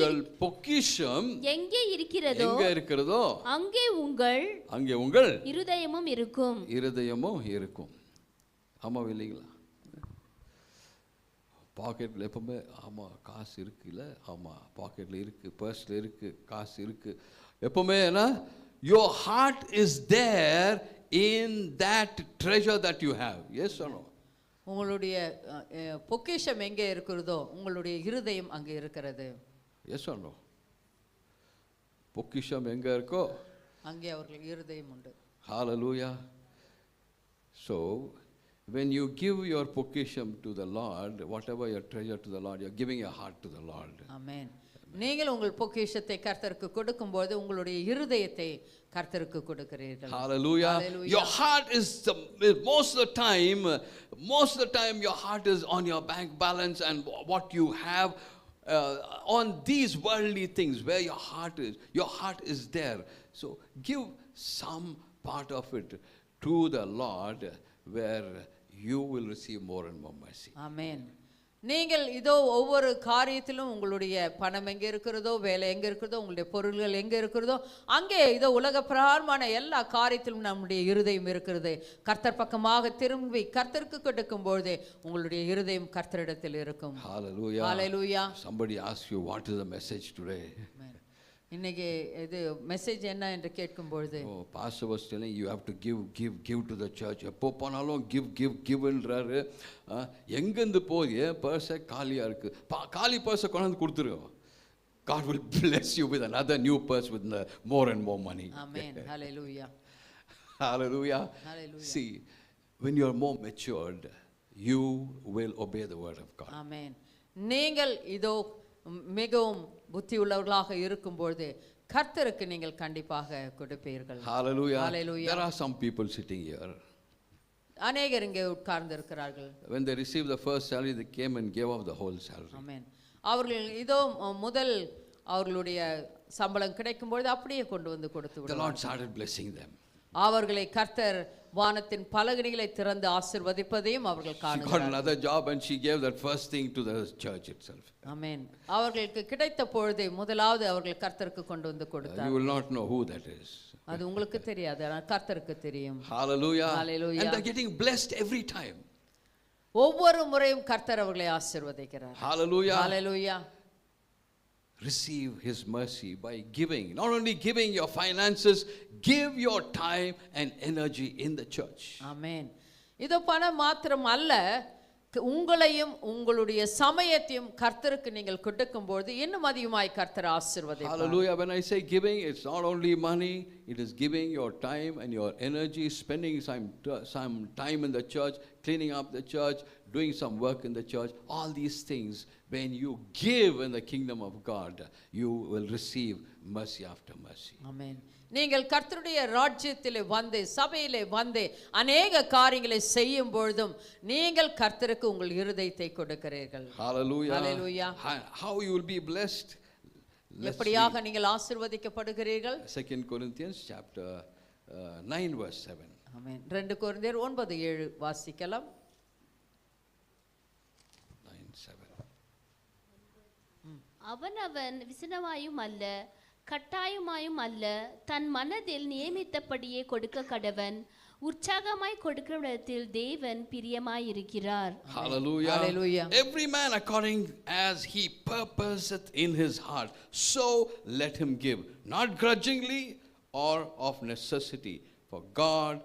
இருக்கிறதோ
எங்கே இருக்கிறதோ
அங்கே
உங்கள்
இருதயமும் இருக்கும்.
இருதயமும் இருக்கும். ஆமா இல்லைங்களா? பாக்கெட்டில் எப்பவுமே ஆமாம் காசு இருக்குல்ல, ஆமாம் பாக்கெட்டில் இருக்குது, பர்ஸில் இருக்குது, காசு இருக்குது எப்பவுமே. ஏன்னா your heart is there in that treasure that you have. Yes or no?
உங்களுடைய பொக்கிஷம் எங்கே இருக்கிறதோ உங்களுடைய இருதயம் அங்கே இருக்கிறது.
Yes or no? பொக்கிஷம் எங்கே இருக்கோ
அங்கே அவர்கள் இருதயம் உண்டு.
Hallelujah. So when you give your பொக்கிஷம் to the Lord, whatever your treasure to the Lord, you are giving your heart to the Lord.
Amen. நீங்கள் உங்கள் பொக்கிஷத்தை கர்த்தருக்கு கொடுக்கும்போது உங்களுடைய இருதயத்தை கர்த்தருக்கு கொடுக்கிறீர்கள்.
Hallelujah. Your heart is most of the time your heart is on your bank balance and what you have on these worldly things. Where your heart is there. So give some part of it to the Lord where you will receive more and more mercy.
Amen. நீங்கள் இதோ ஒவ்வொரு காரியத்திலும் உங்களுடைய பணம் எங்கே இருக்கிறதோ, வேலை எங்கே இருக்கிறதோ, உங்களுடைய பொருள்கள் எங்கே இருக்கிறதோ அங்கே இதோ உலக பிரகாரமான எல்லா காரியத்திலும் நம்முடைய இருதயம் இருக்கிறது. கர்த்தர் பக்கமாக திரும்பி கர்த்தருக்கு கொடுக்கும்போது உங்களுடைய இருதயம் கர்த்தரிடத்தில் இருக்கும்.
Hallelujah.
Hallelujah.
Somebody asks you, what is the message today?
இன்னைக்கு இது மெசேஜ் என்ன என்று கேட்கும் பொழுது,
pastor was telling you have to give to the church. எப்போ போனாலும் கிவ்ன்றாரு. எங்கேருந்து போய் பர்ஸை காலியாக இருக்குது, காலி பர்ஸை கொண்டாந்து கொடுத்துருவோம். God will bless you with another new purse with more and more money.
Amen. Hallelujah.
Hallelujah.
Hallelujah.
See, when you are more matured, you will obey the word of God.
Amen. நீங்கள் இதோ மிகவும் புத்தி உள்ளவர்களாக இருக்கும்போது கர்த்தருக்கு நீங்கள் கண்டிப்பாக கொடுப்பீர்கள்.
Hallelujah.
Hallelujah.
There are some people sitting here.
அநேகர் இங்கே உட்கார்ந்து இருக்கிறார்கள்.
When they received the first salary, they came and gave up the whole salary.
Amen. அவர்கள் இதோ முதல் அவர்களுடைய சம்பளம் கிடைக்கும் பொழுது அப்படியே கொண்டு வந்து கொடுத்து
The Lord
விடுவார்கள்.
started blessing them.
அவர்களை கர்த்தர் வானத்தின் பலகணிகளை திறந்து ஆசீர்வதிப்பதையும் அவர்கள்
She got
காணுகிறார்கள்.
another job and she gave that first thing to the church itself.
ஆமென். அவர்களுக்கு கிடைத்த பொழுதே முதலாவது அவர்கள் கர்த்தருக்கு கொண்டு வந்து
You
கொடுத்தார்.
will not know who that is.
அது உங்களுக்கு தெரியாது, ஆனால் கர்த்தருக்கு தெரியும்.
Hallelujah.
Hallelujah.
And they're getting blessed every time.
ஒவ்வொரு முறையும் கர்த்தர் அவர்களை ஆசீர்வதிக்கிறார்.
Hallelujah.
Hallelujah.
Receive his mercy by giving. Not only giving your finances, give your time and energy in the church.
ஆமென். இது பணம் மாத்திரம் அல்ல, உங்களையும் உங்களுடைய சமயத்தையும் கர்த்தருக்கு நீங்கள் கொடுக்கும்போது இன்னும் அதிகமாய் கர்த்தர் ஆசீர்வதிப்பார்.
Hallelujah. When I say giving, it's not only money, it is giving your time and your energy, spending some time in the church, cleaning up the church, doing some work in the church. All these things, when you give in the kingdom of God, you will receive mercy after mercy.
ஆமென். நீங்கள் கர்த்தருடைய ராஜ்யத்திலே வந்து சபையிலே வந்து அநேக காரியங்களை செய்யும் பொழுதும் நீங்கள் கர்த்தருக்கு உங்கள் இருதயத்தை கொடுக்கிறீர்கள்.
Hallelujah.
Hallelujah.
How you will be blessed?
எப்படியாக நீங்கள் ஆசீர்வதிக்கப்படுகிறீர்கள்?
2 Corinthians chapter 9 verse 7.
ஆமென். 2 கொரிந்தியர் 9:7 வாசிக்கலாம்.
9:7.
அவனவன் விசனமாயும் அல்ல கட்டாயமாயும் அல்ல தன் மனதில் நியமித்தபடியே கொடுக்க கடவன் உற்சாகமாய் கொடுக்கிறவிடத்தில் தேவன் பிரியமாயிருக்கிறார்.
Hallelujah.
Hallelujah.
Every man according as he purposeth in his heart, so let him give, not grudgingly or of necessity, for God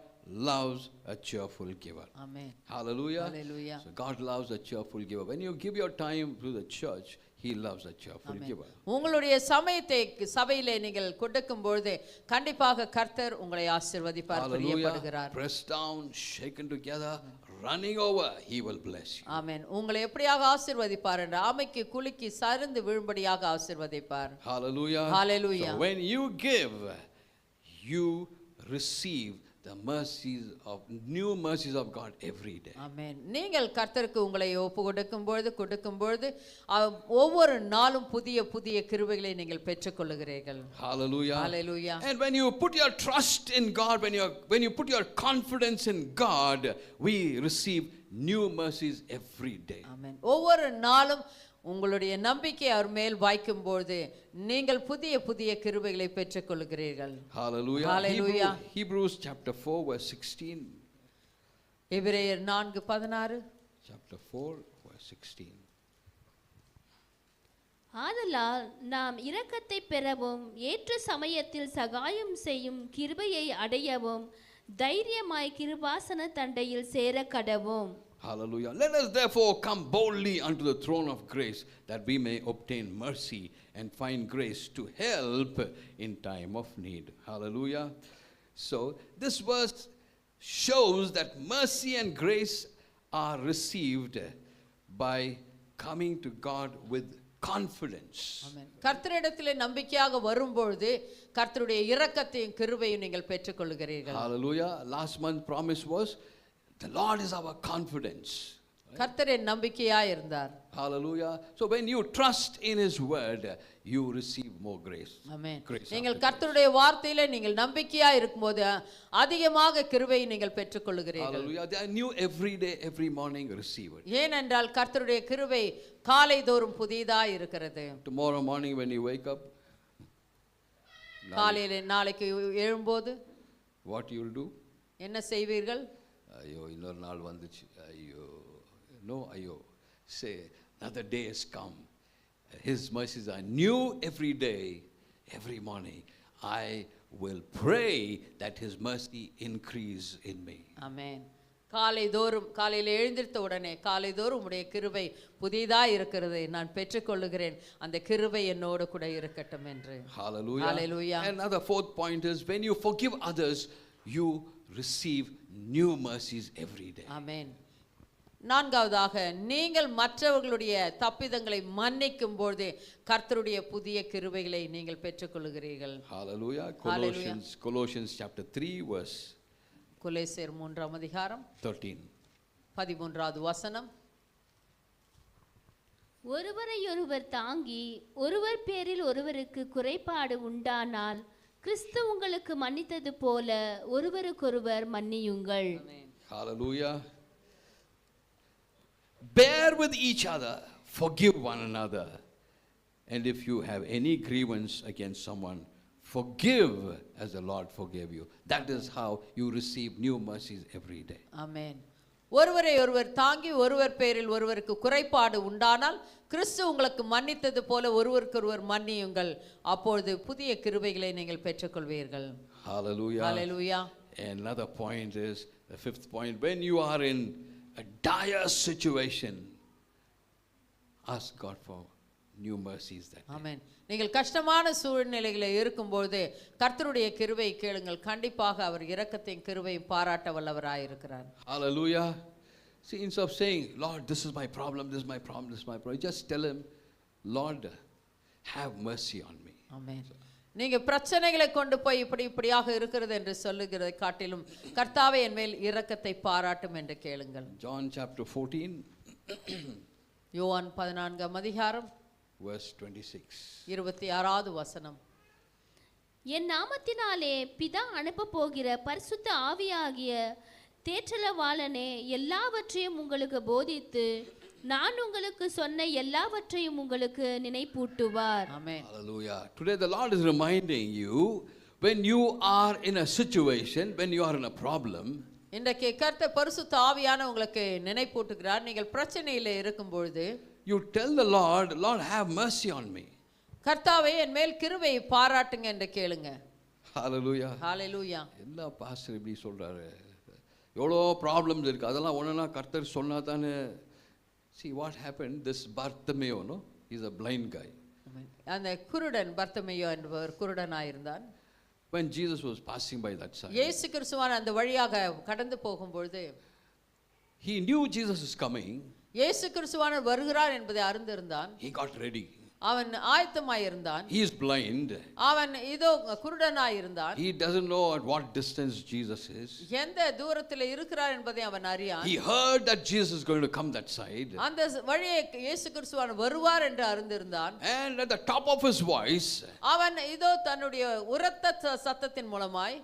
loves a cheerful giver.
Amen.
Hallelujah.
Hallelujah.
So God loves a cheerful giver. When you give your time to the church, he loves a cheerful giver.
உங்களுடைய சமயத்தை சபையிலே நீங்கள் கொடுக்கும் பொழுது கண்டிப்பாக கர்த்தர் உங்களை ஆசீர்வதிப்பார், பிரியப்படுகிறார்.
Pressed down, shaken together, running over, he will bless you.
ஆமென். உங்களை எப்படியாக ஆசீர்வதிப்பார் என்ற ஆமைக்கு குலுக்கி சரிந்து விழும்படியாக ஆசீர்வதிப்பார்.
Hallelujah.
Hallelujah.
So when you give, you receive the mercies of new mercies of God every day.
ஆமென். நீங்கள் கர்த்தருக்கு உங்களை ஒப்பு கொடுக்கும் பொழுது ஒவ்வொரு நாளும் புதிய புதிய கிருபைகளை நீங்கள் பெற்றுக்கொள்கிறீர்கள்.
Hallelujah.
Hallelujah.
And when you put your trust in God, when you put your confidence in God, we receive new mercies every day.
ஆமென். ஒவ்வொரு நாளும் உங்களுடைய நம்பிக்கை அவர் மேல் வைக்கும்போது நீங்கள் புதிய புதிய கிருபைகளை பெற்றுக்கொள்கிறீர்கள்.
Hallelujah.
Hallelujah.
Hebrews chapter 4 verse 16.
எபிரேயர் 4:16.
Chapter 4 verse 16.
ஆதலால் நாம் இரக்கத்தை பெறவும் ஏற்ற சமயத்தில் சகாயம் செய்யும் கிருபையை அடையவும் தைரியமாய் கிருபாசன தண்டையில் சேர கடவும்.
Hallelujah. Let us therefore come boldly unto the throne of grace, that we may obtain mercy and find grace to help in time of need. Hallelujah. So this verse shows that mercy and grace are received by coming to God with confidence.
ஆமென். கர்த்தரிடத்திலே நம்பிக்கையாக வரும்பொழுது கர்த்தருடைய இரக்கத்தையும் கிருபையும் நீங்கள் பெற்றுக்கொள்கிறீர்கள்.
Hallelujah. Last month promise was the Lord is our confidence.
கர்த்தரே நம்பிக்கையாய் இருந்தார்.
Hallelujah. So when you trust in his word, you receive more grace.
Amen.
Grace
நீங்கள்
after
கர்த்தருடைய வார்த்தையிலே நீங்கள் நம்பிக்கையாய் இருக்கும்போது அதிகமாக கிருபையை நீங்கள்
grace.
பெற்றுக்கொள்கிறீர்கள்.
Hallelujah. They are new every day, every morning, receive it.
ஏனென்றால் கர்த்தருடைய கிருபை காலை தோறும் புதியதாய் இருக்கிறது.
Tomorrow morning when you wake up,
காலையிலே நாளைக்கு எழும்போது
what you will do?
என்ன செய்வீர்கள்?
ஐயோ இன்னொரு நாள் வந்துச்சு, ஐயோ no ஐயோ, say another day has come, his mercies are new every day, every morning. I will pray that his mercy increase in me.
ஆமென். காலையில் எழுந்திருத்த உடனே காலைதோறும் உம்முடைய கிருபை புதியதாய் இருக்கிறது, நான் பெற்றுக்கொள்ளுகிறேன், அந்த கிருபை என்னோடு கூட இருக்கட்டும் என்று.
Hallelujah.
Hallelujah.
Another fourth point is when you forgive others, you receive new mercies every day.
ஆமென். நான்காவதாக நீங்கள் மற்றவர்களுடைய தப்பிதங்களை மன்னிக்கும் பொழுது கர்த்தருடைய புதிய கிருபைகளை நீங்கள் பெற்றுக்கொள்கிறீர்கள்.
Hallelujah.
Hallelujah.
Colossians chapter 3 verse
கொலோசியர் 3ஆம் அதிகாரம்
13.
13வது வசனம்.
ஒருவரையொருவர் தாங்கி ஒருவர் பேரில் ஒருவருக்கு குறைபாடு உண்டானால் கிறிஸ்து உங்களுக்கு மன்னித்தது போல ஒருவருக்கொருவர் மன்னியுங்கள்.
Hallelujah. Bear with each other, forgive one another. And if you have any grievance against someone, forgive as the Lord forgave you. That is how you receive new mercies every day.
ஆமென். ஒருவரை ஒருவர் தாங்கி ஒருவர் பேரில் ஒருவருக்கு குறைபாடு உண்டானால் கிறிஸ்து உங்களுக்கு மன்னித்தது போல ஒருவருக்கொருவர் மன்னியுங்கள். அப்பொழுது புதிய கிருபைகளை நீங்கள் பெற்றுக்கொள்வீர்கள்.
Hallelujah.
Hallelujah.
Another point is, the fifth point, when you are in a dire situation, ask God for new mercies that day.
ஆமென். நீங்கள் கஷ்டமான சூழ்நிலைகளில் இருக்கும்போது கர்த்தருடைய கிருபை கேளுங்கள். கண்டிப்பாக அவர் இரக்கத்தையும் கிருபையும் பாராட்ட வல்லவராயிருக்கிறார்.
Hallelujah. See, instead of saying, Lord, this is my problem, this is my problem, this is my problem, just tell him, Lord, have mercy on me.
ஆமென். நீங்க பிரச்சனைகளை கொண்டு போய் இப்படியாக இருக்கிறது என்று சொல்லுகிறதை காட்டிலும் கர்த்தாவே என் மேல் இரக்கத்தை பாராட்டும் என்று கேளுங்கள்.
John chapter 14
யோவான் 14ஆம் அதிகாரம்
verse 26.
26வது வசனம்.
என் நாமத்தினாலே பிதா அனுப்ப போகிற பரிசுத்த ஆவியாகிய தேற்றலவாளனே எல்லாவற்றையும் உங்களுக்கு போதித்து நான் உங்களுக்கு சொன்ன எல்லாவற்றையும் உங்களுக்கு நினைப்பூட்டுவார்.
ஆமென்.
Hallelujah. Today the Lord is reminding you, when you are in a situation, when you are in a problem,
இன்றைக்கு கர்த்தர் பரிசுத்த ஆவியான உங்களுக்கு நினைப்பூட்டுகிறார். நீங்கள் பிரச்சனையில இருக்கும் பொழுது
you tell the Lord, Lord, have mercy on me.
கர்த்தாவே என் மேல் கிருபையை பாராட்டுங்க என்று கேளுங்க.
Hallelujah.
ஹalleluya.
என்ன பாஸ்டர் இப்படி சொல்றாரு? எவ்வளோ ப்ராப்ளம்ஸ் இருக்கு, அதெல்லாம் ஒன்றுனா கர்த்தர் சொன்னா தானே. See what happened, this Bartimaeus, no, he's a blind guy.
அந்த குருடன் பர்த்தமேயு என்பவர் குருடனாயிருந்தான்.
When Jesus was passing by that side,
இயேசு கிறிஸ்துவான் அந்த வழியாக கடந்து போகும்பொழுது
he knew Jesus is coming.
இயேசு கிறிஸ்துவான் வருகிறார் என்பதை அறிந்திருந்தான்.
He got ready.
அவன் ஆயத்தமாயிருந்தான்.
He is blind.
அவன் இதோ குருடனாயிருந்தான்.
He doesn't know at what distance Jesus is.
எந்த தூரத்தில் இருக்கிறார் என்பதை அவன் அறியான்.
He heard that Jesus is going to come that side.
அந்த வழியே இயேசு கிறிஸ்துவான் வருவார் என்று அறிந்திருந்தான்.
And at the top of his voice,
அவன் இதோ தன்னுடைய உரத்த சத்தத்தின் மூலமாய்,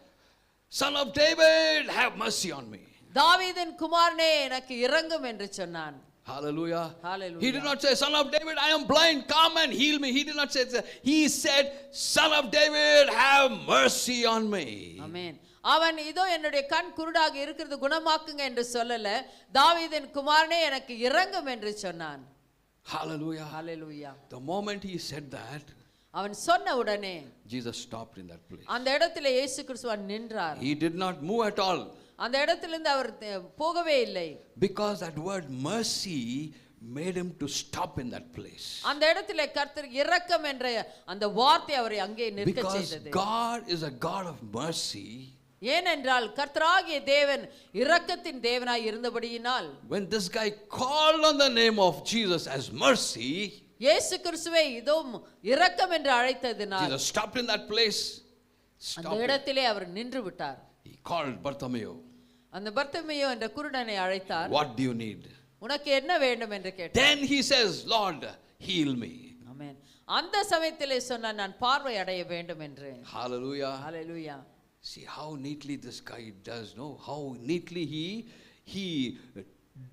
Son of David, have mercy on me.
தாவீதின் குமாரனே எனக்கு இரங்கும் என்று சொன்னான்.
Hallelujah.
Hallelujah.
He did not say, Son of David, I am blind, come and heal me. He did not say that. He said, Son of David, have mercy on me.
ஆமென். அவன் இதோ என்னுடைய கண் குருடாக இருக்கிறது குணமாக்குங்க என்று சொல்லல, தாவீதின் குமாரனே எனக்கு இரங்கும் என்று சொன்னான்.
Hallelujah.
Hallelujah.
The moment he said that,
அவன் சொன்ன உடனே
Jesus stopped in that place.
அந்த இடத்திலே இயேசு கிறிஸ்துவான் நின்றார்.
He did not move at all.
அந்த இடத்திலிருந்து அவர் போகவே இல்லை.
Because that word mercy made him to stop in that place.
அந்த இடத்திலே கர்த்தர் இரக்கம் என்ற அந்த வார்த்தை அவரை அங்கே நிற்க
Because
செய்தது.
God is a God of mercy.
ஏனென்றால் கர்த்தராகிய தேவன் இரக்கத்தின் தேவனாய் இருந்தபடியினால்,
When this guy called on the name of Jesus as mercy,
இயேசு கிறிஸ்துவை இதோ இரக்கம் என்று அழைத்ததினால்
Jesus stopped in that place.
அந்த இடத்திலே அவர் நின்று விட்டார்.
He called Bartimaeus.
அந்த பர்த்திமேயு என்ற குருடனை அழைத்தார்.
What do you need?
உனக்கு என்ன வேண்டும் என்று கேட்டார்.
Then he says, Lord, heal me.
ஆமென். அந்த சமயத்திலே சொன்னார், நான் பார்வை அடைய வேண்டும் என்று.
Hallelujah.
Hallelujah.
See how neatly this guy does, no? How neatly he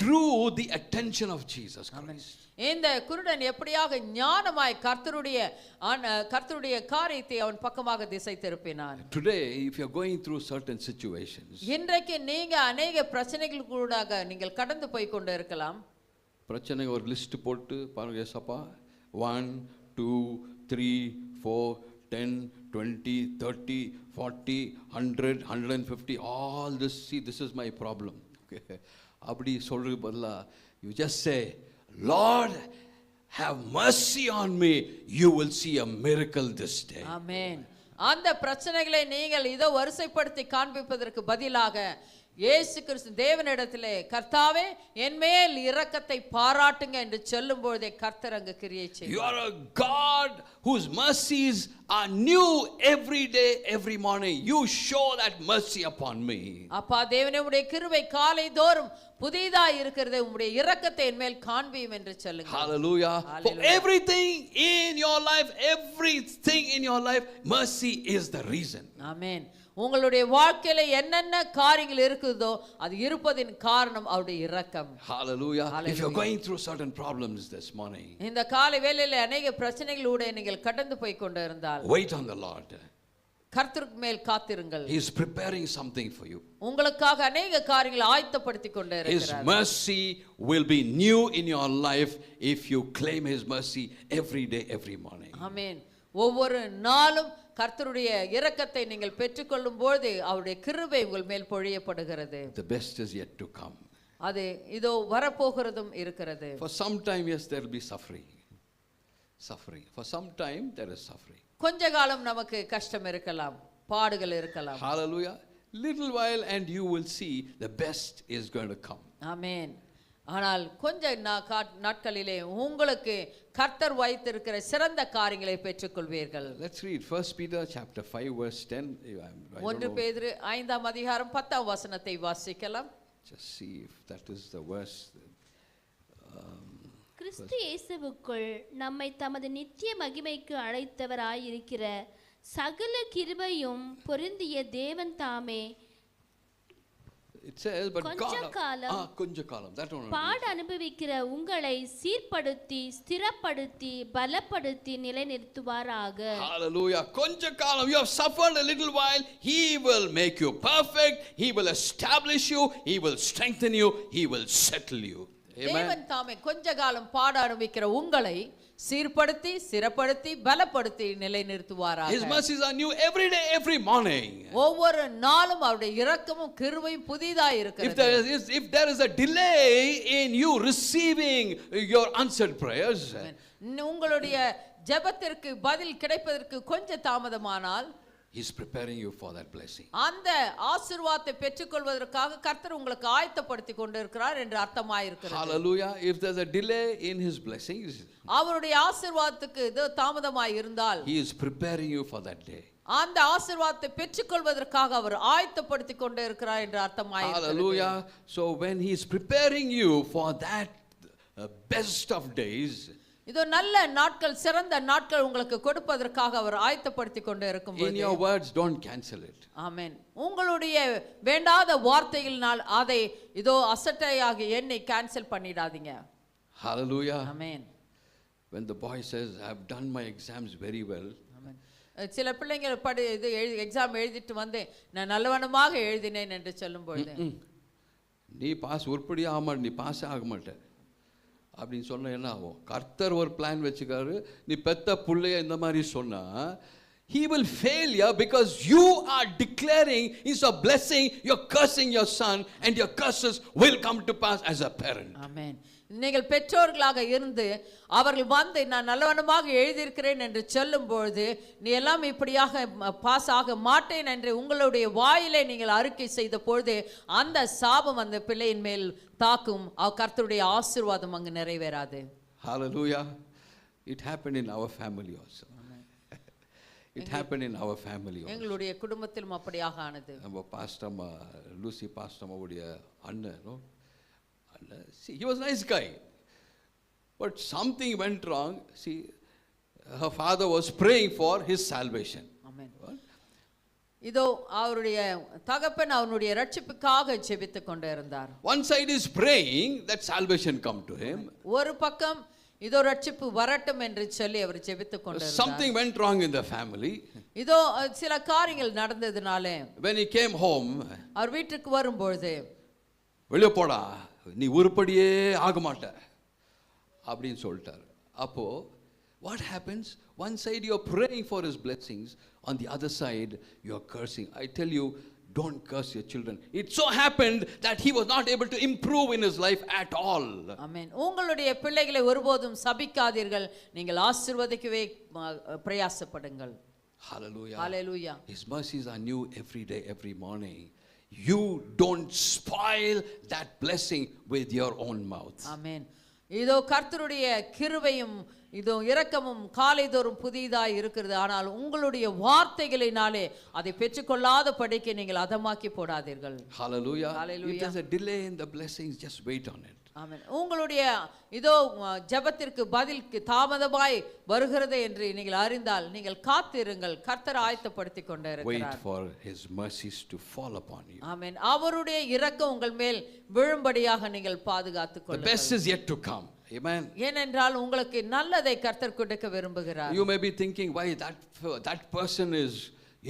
drew the attention of Jesus Christ.
இந்த குருடன் எப்படியாக ஞானமாய் கர்த்தருடைய காரியத்தை அவன் பக்கமாக திசை திருப்பினான்.
Today, if you're going through certain situations,
இன்றைக்கு நீங்க अनेक பிரச்சனைகளுக்கூடாக நீங்கள் கடந்து போய் கொண்டு இருக்கலாம்.
பிரச்சனை ஒரு லிஸ்ட் போட்டு பாருங்க ஏசப்பா, 1 2 3 4 10 20 30 40 100 150 all this, see this is my problem. Okay, அப்படி சொல்றது பதிலா you just say, Lord, have mercy on me, you will see a miracle this day.
ஆமென். அந்த பிரச்சனைகளை நீங்கள் இதோ வரிசைப்படுத்தி காண்பிப்பதற்கு பதிலாக, இயேசு கிறிஸ்து தேவனிடத்திலே கர்த்தாவே என் மேல் இரக்கத்தை பாராட்டுங்க என்று சொல்லும் பொழுதே கர்த்தர் அங்கு கிரியை செய்வார்.
You are a God whose mercies are new every day, every morning. You show that mercy upon me.
அப்பா தேவனே உம்முடைய கிருபை காலை தோறும் புதிதாய் இருக்கிறது, உம்முடைய இரக்கத்தை என் மேல் காண்பியும் என்று சொல்லுங்க.
Hallelujah. For everything in your life, mercy is the reason.
ஆமென். உங்களுடைய வாழ்க்கையில என்னென்ன காரியங்கள் இருக்குதோ அது இருப்பதின் காரணம் அவருடைய இரக்கம்.
Hallelujah. If you're going through certain problems this morning,
இந்த காலை வேளையில अनेक பிரச்சனைகளோடு நீங்கள் கடந்து போய் கொண்டு இருந்தால்,
wait on the Lord.
கர்த்தருக்கு மேல் காத்திருங்கள்.
He is preparing something for you.
உங்களுக்காக अनेक காரியங்களை ஆயத்தப்படுத்தி கொண்டு இருக்கிறார்.
His mercy will be new in your life if you claim his mercy every day, every morning.
ஆமென். ஒவ்வொரு நாளும் கர்த்தருடைய இரக்கத்தை நீங்கள் பெற்றுக்கொள்ளும் பொழுது அவருடைய கிருபை உங்கள் மேல் பொழியப்படுகிறது.
The best is yet to come.
அது இதோ வரப்போகிறதும் இருக்கிறது.
For some time, yes, there will be suffering. For some time there is suffering.
கொஞ்ச காலம் நமக்கு கஷ்டம் இருக்கலாம், பாடுகள் இருக்கலாம்.
Hallelujah. Little while and you will see the best is going to come.
ஆமென். ஆனால் கொஞ்ச நாட்களிலே உங்களுக்கு கர்த்தர் வைத்திருக்கிற சிறந்த காரியங்களை பெற்றுக்கொள்வீர்கள்.
Let's read 1 Peter chapter 5 verse 10.
1 பேதுரு 5ஆம் அதிகாரம் 10ஆம் வசனத்தை வாசிக்கலாம்.
Just see if that is the verse.
கிறிஸ்து இயேசுவுக்குள் நம்மை தமது நித்திய மகிமைக்கு அழைத்தவராயிருக்கிற சகல கிருபையும் பொருந்திய தேவன் தாமே
It says, but
கொஞ்ச
காலம் that one.
பாட அனுபவிக்கிற உங்களை சீர்படுத்தி ஸ்திரப்படுத்தி பலப்படுத்தி நிலைநிறுத்துவாராக.
Hallelujah. கொஞ்ச காலம், you have suffered a little while, he will make you perfect, he will establish you, he will strengthen you, he will settle you.
தேவன் தாமே கொஞ்ச காலம் பாட அனுபவிக்கிற உங்களை சீர்படுத்தி ஸ்திரப்படுத்தி பலப்படுத்தி நிலைநிறுத்துவாராக.
His mercies are new every day, every morning.
ஒவ்வொரு நாளும் அவருடைய இரக்கமும் கிருபையும் புதிதாய் இருக்கிறது.
If there is a delay in you receiving your answered prayers,
உங்களுடைய ஜெபத்திற்கு பதில் கிடைப்பதற்கு கொஞ்சம் தாமதமானால்,
he is preparing you for that blessing.
அந்த ஆசீர்வாதத்தை பெற்றுக்கொள்வதற்காக கர்த்தர் உங்களுக்கு ஆயத்தப்படுத்தி கொண்டிருக்கிறார் என்று அர்த்தமாயிருக்கிறது.
Hallelujah. If there's a delay in his blessings,
அவருடைய ஆசீர்வாதத்துக்கு இது தாமதமாய் இருந்தால்,
he is preparing you for that day.
அந்த ஆசீர்வாதத்தை பெற்றுக்கொள்வதற்காக அவர் ஆயத்தப்படுத்தி கொண்டு இருக்கிறார் என்று அர்த்தமாயிருக்கிறது.
Hallelujah. So when he is preparing you for that best of days,
இதோ நல்ல நாட்கள் சிறந்த நாட்கள் உங்களுக்கு கொடுப்பதற்காக அவர் ஆயத்தப்படுத்தி கொண்டு இருக்கும்போது,
in your words don't cancel it.
ஆமென். உங்களுடைய வேண்டாத வார்த்தைகளினால் அதை இதோ அசட்டையாக எண்ணி கேன்சல் பண்ணிடாதீங்க.
Hallelujah.
Amen.
When the boy says, I have done my exams very well,
ஆமென். சில பிள்ளைங்க இது எக்ஸாம் எழுதிட்டு வந்து நான் நல்லவனமாக எழுதினேன் என்று சொல்லும்போது,
நீ பாஸ் உருப்படியா ஆக மாட்ட, நீ பாஸ் ஆக மாட்ட அப்படின்னு சொன்ன என்ன ஆகும்? கர்த்தர் ஒரு பிளான் வச்சுக்காரு, நீ பெத்த புள்ளைய இந்த மாதிரி சொன்னா he will fail you because you are declaring instead of blessing you're cursing your son and your curses will come to pass as a parent.
ஆமென். நீங்கள் பெற்றோர்களாக இருந்து அவர்கள் வந்து நான் நல்லவனமாக எழுதியிருக்கிறேன் என்று சொல்லும்பொழுது, நீ எல்லாம் இப்படியாக பாஸ் ஆக மாட்டேன் என்று உங்களுடைய வாயிலே நீங்கள் அறிக்கை செய்த பொழுது அந்த சாபம் அந்த பிள்ளையின் மேல் தாக்கும். கர்த்தருடைய ஆசீர்வாதம் அங்கு நிறைவேறாது.
Hallelujah. It happened in our family also. It happened in our family also.
எங்களுடைய குடும்பத்திலும் அப்படியாக ஆனது.
நம்ம பாஸ்டம்மா லூசி பாஸ்டம்மாவுடைய அண்ணன், see, he was a nice guy, but something went wrong. See, her father was praying for his salvation.
Amen. இதோ அவருடைய தகப்பன் அவனுடைய ரட்சிப்புக்காக ஜெபித்துக் கொண்டு இருந்தார்.
One side is praying that salvation come to him.
ஒரு பக்கம் இதோ ரட்சிப்பு வரட்டும் என்று சொல்லி அவர் ஜெபித்துக் கொண்டு இருந்தார்.
Something went wrong in the family.
இதோ சில காரியங்கள் நடந்ததுனாலே
when he came home,
அவர் வீட்டுக்கு வரும்போது,
வெளியே போடா, நீ உருப்படியே ஆக மாட்ட அப்படின்னு சொல்லிட்டார். அப்போ what happens? One side you are praying for his blessings, on the other side you are cursing. I tell you, don't curse your children. It so happened that he was not able to improve in his life at all.
ஆமென். உங்களுடைய பிள்ளைகளை ஒருபோதும் சபிக்காதீர்கள், நீங்கள் ஆசீர்வதிக்கவே பிரயாசப்படுங்கள்.
Hallelujah.
Hallelujah.
His mercies are new every day, every morning. you don't spoil that blessing with your own mouth.
ஆமென். இதோ கர்த்தருடைய கிருபையும் இதோ இரக்கமும் காலைதோறும் புதியதாய் இருக்கிறது. ஆனால் உங்களுடைய வார்த்தைகளினாலே அதை பெற்றுக்கொள்ளாத படிக்க நீங்கள் அதமாக்கி போடாதீர்கள்.
Hallelujah.
Hallelujah.
If there's a delay in the blessings, just wait on it.
ஆமென். உங்களுடைய இதோ ஜெபத்திற்கு பதில் தாமதமாய் வருகிறது என்று நீங்கள் அறிந்தால் நீங்கள் காத்திருங்கள். கர்த்தர் ஆயத்தப்படுத்திக் கொண்டே
Wait
இருக்கிறார்.
for his mercies to fall upon you.
ஆமென். அவருடைய இரக்கம் உங்கள் மேல் விழும்படியாக நீங்கள் பாதுகாத்துக்
The
கொள்ளுங்கள்.
best is yet to come. Amen.
ஏனென்றால் உங்களுக்கு நல்லதை கர்த்தர் கொடுக்க விரும்புகிறார்.
You may be thinking why that person is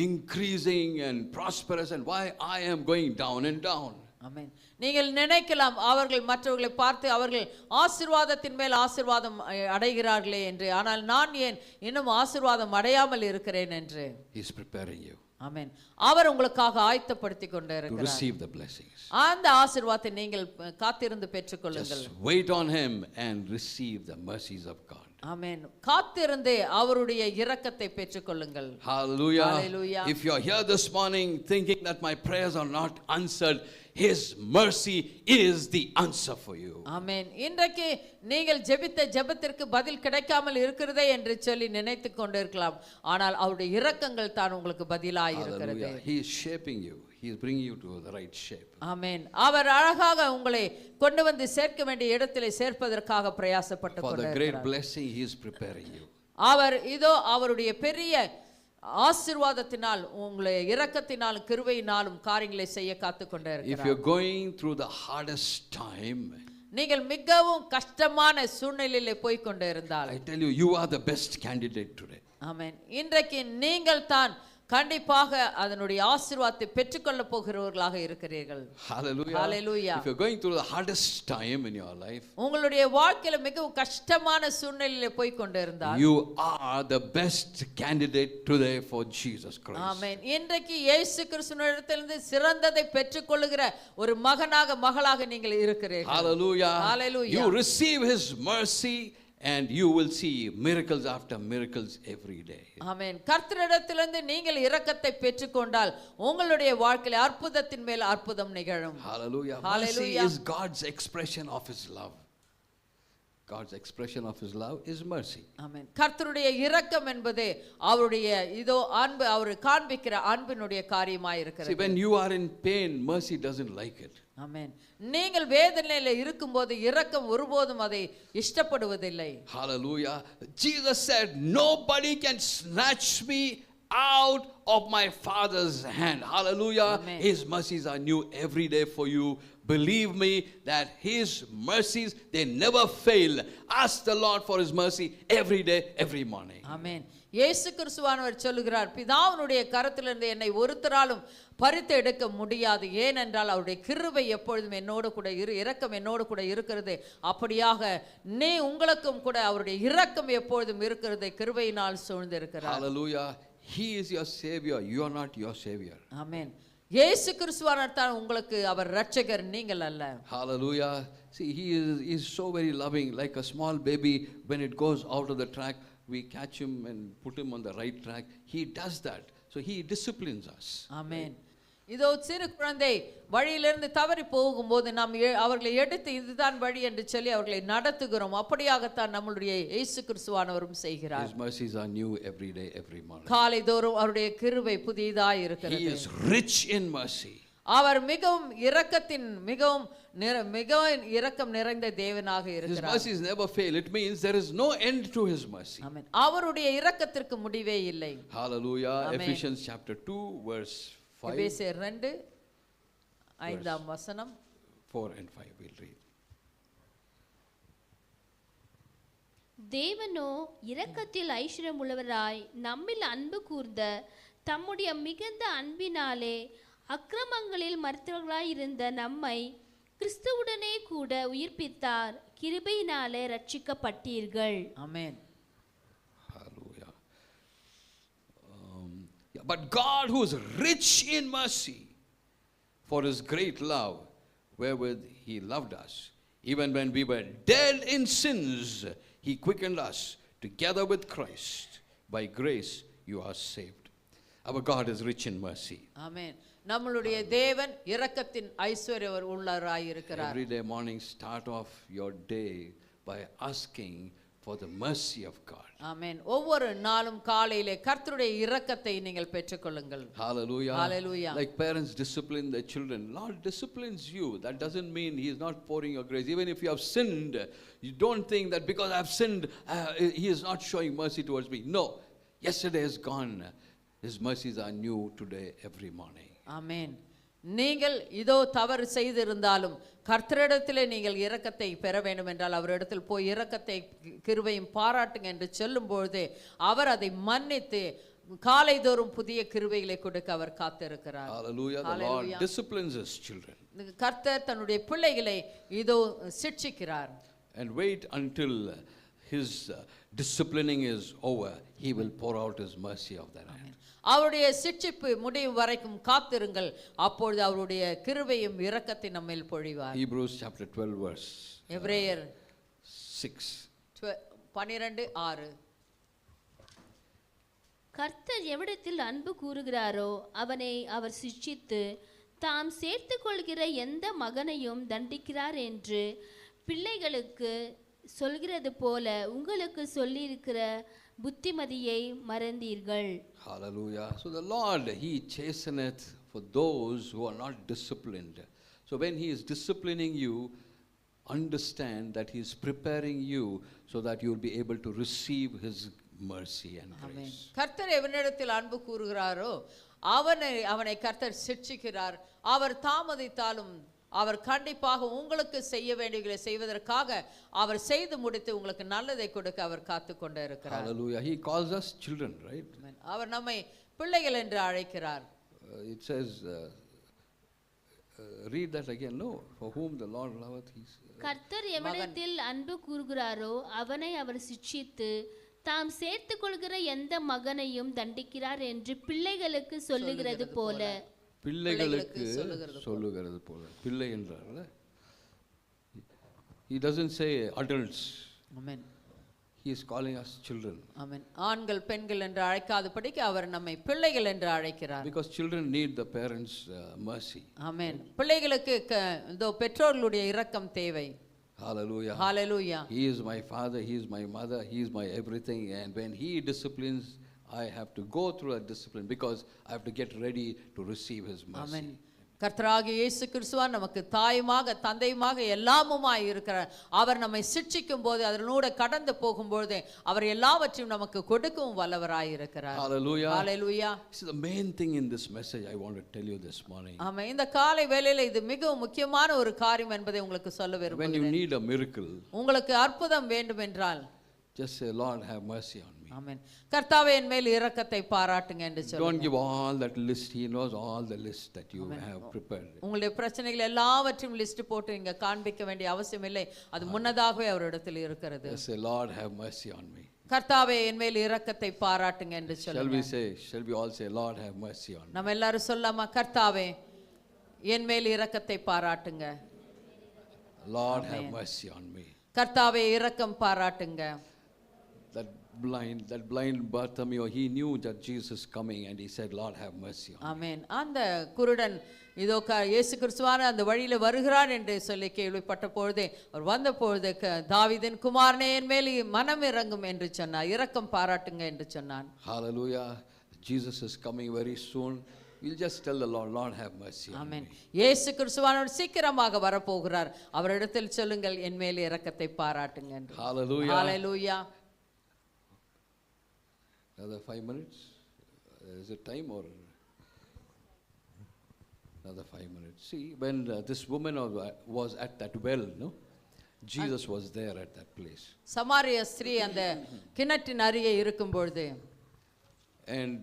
increasing and prosperous and why I am going down and down.
ஆமென். நீங்கள் நினைக்கலாம் அவர்கள் மற்றவர்களை பார்த்து அவர்கள் ஆசீர்வாதத்தின் மேல் ஆசீர்வாதம் அடைகிறார்களே என்று. ஆனால் நான் ஏன் இன்னும் ஆசீர்வாதம் அடையாமல் இருக்கிறேன் என்று.
He is preparing you
ஆமென். அவர் உங்களுக்காக ஆயத்தப்படுத்திக் கொண்டே
to
இருக்கிறார்.
receive the blessings.
அந்த ஆசீர்வாதத்தை நீங்கள் காத்திருந்து பெற்றுக்கொள்ளுங்கள்.
Just wait on him and receive the mercies of God.
ஆமென். காத்திருந்து அவருடைய இரக்கத்தை பெற்றுக்கொள்ளுங்கள்.
Hallelujah.
Hallelujah.
If you are here this morning thinking that my prayers are not answered, his mercy is the answer for you.
ஆமென். இன்றைக்கு நீங்கள் ஜெபித்த ஜெபத்திற்கு பதில் கிடைக்காமல் இருக்கிறதே என்று சொல்லி நினைத்துக் கொண்டிருக்கலாம். ஆனால் அவருடைய இரக்கங்கள் தான் உங்களுக்கு பதிலாய் இருக்கிறது.
Hallelujah. He is shaping you. He is bringing you to the right shape.
ஆமென். அவர் அழகாக உங்களை கொண்டு வந்து சேர்க்க வேண்டிய இடத்திலே சேர்ப்பதற்காக பிரயாசப்பட்டு
For the great
கொண்டிருக்கிறார்.
blessing he is preparing you.
அவர் இதோ அவருடைய பெரிய ஆசீர்வாதத்தினால் உங்களை இரக்கத்தினாலும் கிருபையினாலும் காரியங்களை செய்ய காத்துக் கொண்டே
If
இருக்கிறார்.
you're going through the hardest time,
நீங்கள் மிகவும் கஷ்டமான சூழ்நிலையிலே போய் கொண்டே இருந்தால்
I tell you, you are the best candidate today.
ஆமென். இன்றைக்கு நீங்கள் தான் கண்டிப்பாக அதனுடைய ஆசீர்வாதத்தை பெற்றுக்கொள்ள போகிறவர்களாக இருக்கிறீர்கள்.
Hallelujah.
Hallelujah.
If you're going through the hardest time in your life,
உங்களுடைய வாழ்க்கையில மிகவும் கஷ்டமான சூழ்நிலையிலே போய் கொண்டு இருந்தால்
you are the best candidate today for Jesus Christ.
ஆமென். இன்றைக்கு இயேசு கிறிஸ்துவினிடத்திலிருந்து சிறந்ததை பெற்றுக்கொள்ளுகிற ஒரு மகனாக மகளாக நீங்கள் இருக்கிறீர்கள்.
Hallelujah.
Hallelujah.
You receive his mercy and you will see miracles after miracles every day.
ஆமென். கர்த்தரிடத்திலிருந்து நீங்கள் இரக்கத்தை பெற்றுக்கொண்டால் உங்களுடைய வாழ்க்கையில் அற்புதத்தின் மேல் அற்புதம் நிகழும்.
Hallelujah. Mercy
Hallelujah.
is God's expression of his love. God's expression of his love is mercy.
ஆமென். கர்த்தருடைய இரக்கம் என்பது அவருடைய இதோ அன்பு அவர் காண்பிக்கிற அன்பினுடைய காரியமாய்
See,
இருக்கிறது.
when you are in pain, mercy doesn't like it.
ஆமென். நீங்கள் வேதனையில இருக்கும்போது இரக்கம் ஒருபோதும் அதை இஷ்டப்படுவதில்லை.
Hallelujah. Jesus said, nobody can snatch me out of my Father's hand. Hallelujah.
Amen.
His mercies are new every day for you. Believe me that his mercies, they never fail. Ask the Lord for his mercy every day, every morning.
ஆமென். இயேசு கிறிஸ்துவானவர் சொல்லுகிறார், பிதாவினுடைய கரத்திலிருந்து என்னை ஒருத்தராலும் பறித்து எடுக்க முடியாது. ஏனென்றால் அவருடைய கிருபை எப்பொழுதும் என்னோடு கூட இரக்கம் என்னோடு கூட இருக்கிறது. அப்படியாக நீ உங்களுக்கும் கூட அவருடைய இரக்கம் எப்பொழுதும் இருக்கிறது. கிருபையினால் சூழ்ந்திருக்கிறார்.
Hallelujah. He is your savior. You are not your savior.
ஆமென். இயேசு கிறிஸ்துவானவர் தான் உங்களுக்கு அவர் இரட்சகர், நீங்கள் அல்ல.
Hallelujah. See, he is so very loving. Like a small baby, when it goes out of the track, we catch him and put him on the right track. He does that. So he disciplines us.
ஆமென். இதோ சிறு குழந்தை வழியிலிருந்து தவறி போகும்போது நாம் அவர்களை எடுத்து இதுதான் வழி என்று சொல்லி அவர்களை நடத்துகிறோம். அப்படியாகத்தான் நம்மளுடைய இயேசு கிறிஸ்துவானவரும் செய்கிறார்.
His mercies are new every day, every morning.
காலைதோறும் அவருடைய கிருபை புதியதாய்
He
இருக்கிறது.
is rich in mercy.
அவர் மிகவும் இரக்கத்தின் மிகவும் இரக்கம் நிறைந்த தேவனாக
His
இருக்கிறார்.
mercies never fail. It means there is no end to his mercy.
ஆமென். அவருடைய இரக்கத்திற்கு முடிவே இல்லை.
Hallelujah.
Amen.
Ephesians chapter 2 verse 5.
எபேசியர் 2:5
4 and 5 we'll read.
தேவனோ இரக்கத்தில் ஐஸ்வர்யம் உள்ளவராய் நம்மில் அன்பு கூர்ந்த தம்முடைய மிகுந்த அன்பினாலே அக்கிரமங்களில் மரித்தவர்களாய் இருந்த நம்மை கிறிஸ்துவுடனே கூட உயிர்ப்பித்தார். கிருபையினாலே ரட்சிக்கப்பட்டீர்கள்.
ஆமென்.
Hallelujah. But God, who is rich in mercy, for his great love, wherewith he loved us, even when we were dead in sins, he quickened us together with Christ. By grace you are saved. Our God is rich in mercy.
ஆமென். நம்மளுடைய தேவன் இரக்கத்தின் ஐஸ்வர்யவர் உள்ளவராய் இருக்கிறார்.
Every day morning start off your day by asking for the mercy of God.
ஆமென். ஒவ்வொரு நாளும் காலையிலே கர்த்தருடைய இரக்கத்தை நீங்கள் பெற்றுக்கொள்ளுங்கள்.
Hallelujah.
Hallelujah.
Like parents discipline their children, Lord disciplines you. That doesn't mean He is not pouring your grace. Even if you have sinned, you don't think that because I have sinned, He is not showing mercy towards me. No. Yesterday is gone. His mercies are new today, every morning.
ஆமென். நீங்கள் இதோ தவறு செய்திருந்தாலும் கர்த்தரிடத்திலே நீங்கள் இரக்கத்தை பெற வேண்டும் என்றால் அவரிடத்தில் போய் இரக்கத்தை கிருபையும் பாராட்டுங்க என்று சொல்லும்போது அவர் அதை மன்னித்து காலைதோறும் புதிய கிருபைகளை கொடுக்க அவர் காத்திருக்கிறார்.
Hallelujah. The Lord disciplines His children.
கர்த்தர் தன்னுடைய பிள்ளைகளை இதோ சிட்சிக்கிறார்.
And wait until His disciplining is over. He will pour out His mercy of that hand.
அவருடைய சிட்சிப்பு முடியும் வரைக்கும் காத்திருங்கள், அப்பொழுது அவருடைய கிருபையும் இரக்கத்தை நம்மேல் பொழிவார்.
Hebrews chapter 12 verse
எபிரேயர்
6.
12:6.
கர்த்தர் எவ்விடத்தில் அன்பு கூறுகிறாரோ அவனை அவர் சிட்சித்து தாம் சேர்த்து கொள்கிற எந்த மகனையும் தண்டிக்கிறார் என்று பிள்ளைகளுக்கு சொல்கிறது போல உங்களுக்கு சொல்லியிருக்கிற புத்திமதியை மறந்தீர்கள்.
Hallelujah. So the Lord, He chasteneth for those who are not disciplined. So when He is disciplining you, understand that He is preparing you so that you will be able to receive His mercy and grace.
கர்த்தர் எவனிடத்தில் அன்பு கூறுகிறாரோ அவனை கர்த்தர் சிட்சிக்கிறார். அவர் தாமதித்தாலும் அவர் கண்டிப்பாக உங்களுக்கு செய்ய வேண்டியதை செய்வதற்காக அவர் செய்து முடித்து உங்களுக்கு நல்லதை கொடுக்க அவர் காத்து கொண்டே இருக்கிறார்.
Hallelujah. He calls us children, right?
அவர் நம்மை பிள்ளைகள் என்று அழைக்கிறார்.
It says, read that again. No, for whom the Lord loveth, He.
கர்த்தர் எவனிடத்தில் அன்பு கூறுகிறாரோ அவனை அவர் சிட்சித்து தாம் சேர்த்து கொள்கிற எந்த மகனையும் தண்டிக்கிறார் என்று பிள்ளைகளுக்கு சொல்லுகிறது போல.
பிள்ளைகளுக்கு சொல்லுகிறது போல. பிள்ளை என்றார்ல. He doesn't say adults.
Amen.
He is calling us children.
Amen. ஆண்கள் பெண்கள் என்று அழைக்காதபடிக்கு அவர் நம்மை பிள்ளைகள் என்று அழைக்கிறார்.
Because children need the parents' mercy.
Amen. பிள்ளைகளுக்கு இதோ பெற்றோர்களுடைய இரக்கம் தேவை.
Hallelujah.
Hallelujah.
He is my father, He is my mother, He is my everything, and when He disciplines, I have to go through a discipline because I have to get ready to receive His mercy.
Amen. கர்த்தராகிய இயேசு கிறிஸ்துவான் நமக்கு தாயுமாக தந்தையுமாக எல்லாமுமாய் இருக்கிறார். அவர் நம்மை சிட்சிக்கும் போது அதனோடு கடந்து போகும்போது அவர் எல்லாவற்றையும் நமக்கு கொடுக்கவும் வல்லவராய் இருக்கிறார்.
Hallelujah.
Hallelujah.
This is the main thing in this message I want to tell you this morning.
ஆமென். இந்த காலை வேளையில இது மிகவும் முக்கியமான ஒரு காரியம் என்பதை உங்களுக்கு சொல்ல விரும்புகிறேன்.
When you need a miracle,
உங்களுக்கு அற்புதம் வேண்டும் என்றால்
just say, Lord, have mercy on me.
ஆமென். கர்த்தாவே என் மேல் இரக்கத்தை பாராட்டுங்க என்று சொல்லுங்க.
Don't give all that list. He knows all the list that you have prepared.
உங்களுடைய பிரச்சனைகள் எல்லாவற்றையும் லிஸ்ட் போட்டு இங்க காண்பிக்க வேண்டிய அவசியம் இல்லை. அது முன்னதாகவே அவரிடத்தில் இருக்கிறது.
Just say, Lord, have mercy on me.
கர்த்தாவே என் மேல் இரக்கத்தை பாராட்டுங்க என்று சொல்லுங்க.
Shall we all say, Lord, have mercy on me?
நம்ம எல்லாரும் சொல்லாமா? கர்த்தாவே என் மேல் இரக்கத்தை பாராட்டுங்க.
Lord, have mercy on me.
கர்த்தாவே இரக்கம் பாராட்டுங்க.
That blind Bartimaeus, he knew that Jesus is coming and he said, Lord, have mercy on me.
ஆமென். அந்த குருடன் இதோ இயேசு கிறிஸ்துவான அந்த வழியில வருகிறார் என்று சொல்லி கேள்விப்பட்ட பொழுது அவர் வந்த பொழுது தாவீதின் குமாரனே என் மேல் மனம் இறங்கும் என்று சொன்னார். இரக்கம் பாராட்டுங்க என்று சொன்னான்.
Hallelujah. Jesus is coming very soon. We'll just tell the Lord, Lord, have mercy on me.
இயேசு கிறிஸ்துவானவர் சீக்கிரமாக வர போகிறார். அவரிடத்தில் சொல்லுங்கள் என் மேல் இரக்கத்தை பாராட்டுங்க என்று.
Hallelujah.
Hallelujah.
Another 5 minutes? Is it time or another 5 minutes? See, when this woman was at that well, no? Jesus was there at that place.
சமாரிய ஸ்திரீ அந்த கிணற்றின் அருகே இருக்கும் பொழுது
and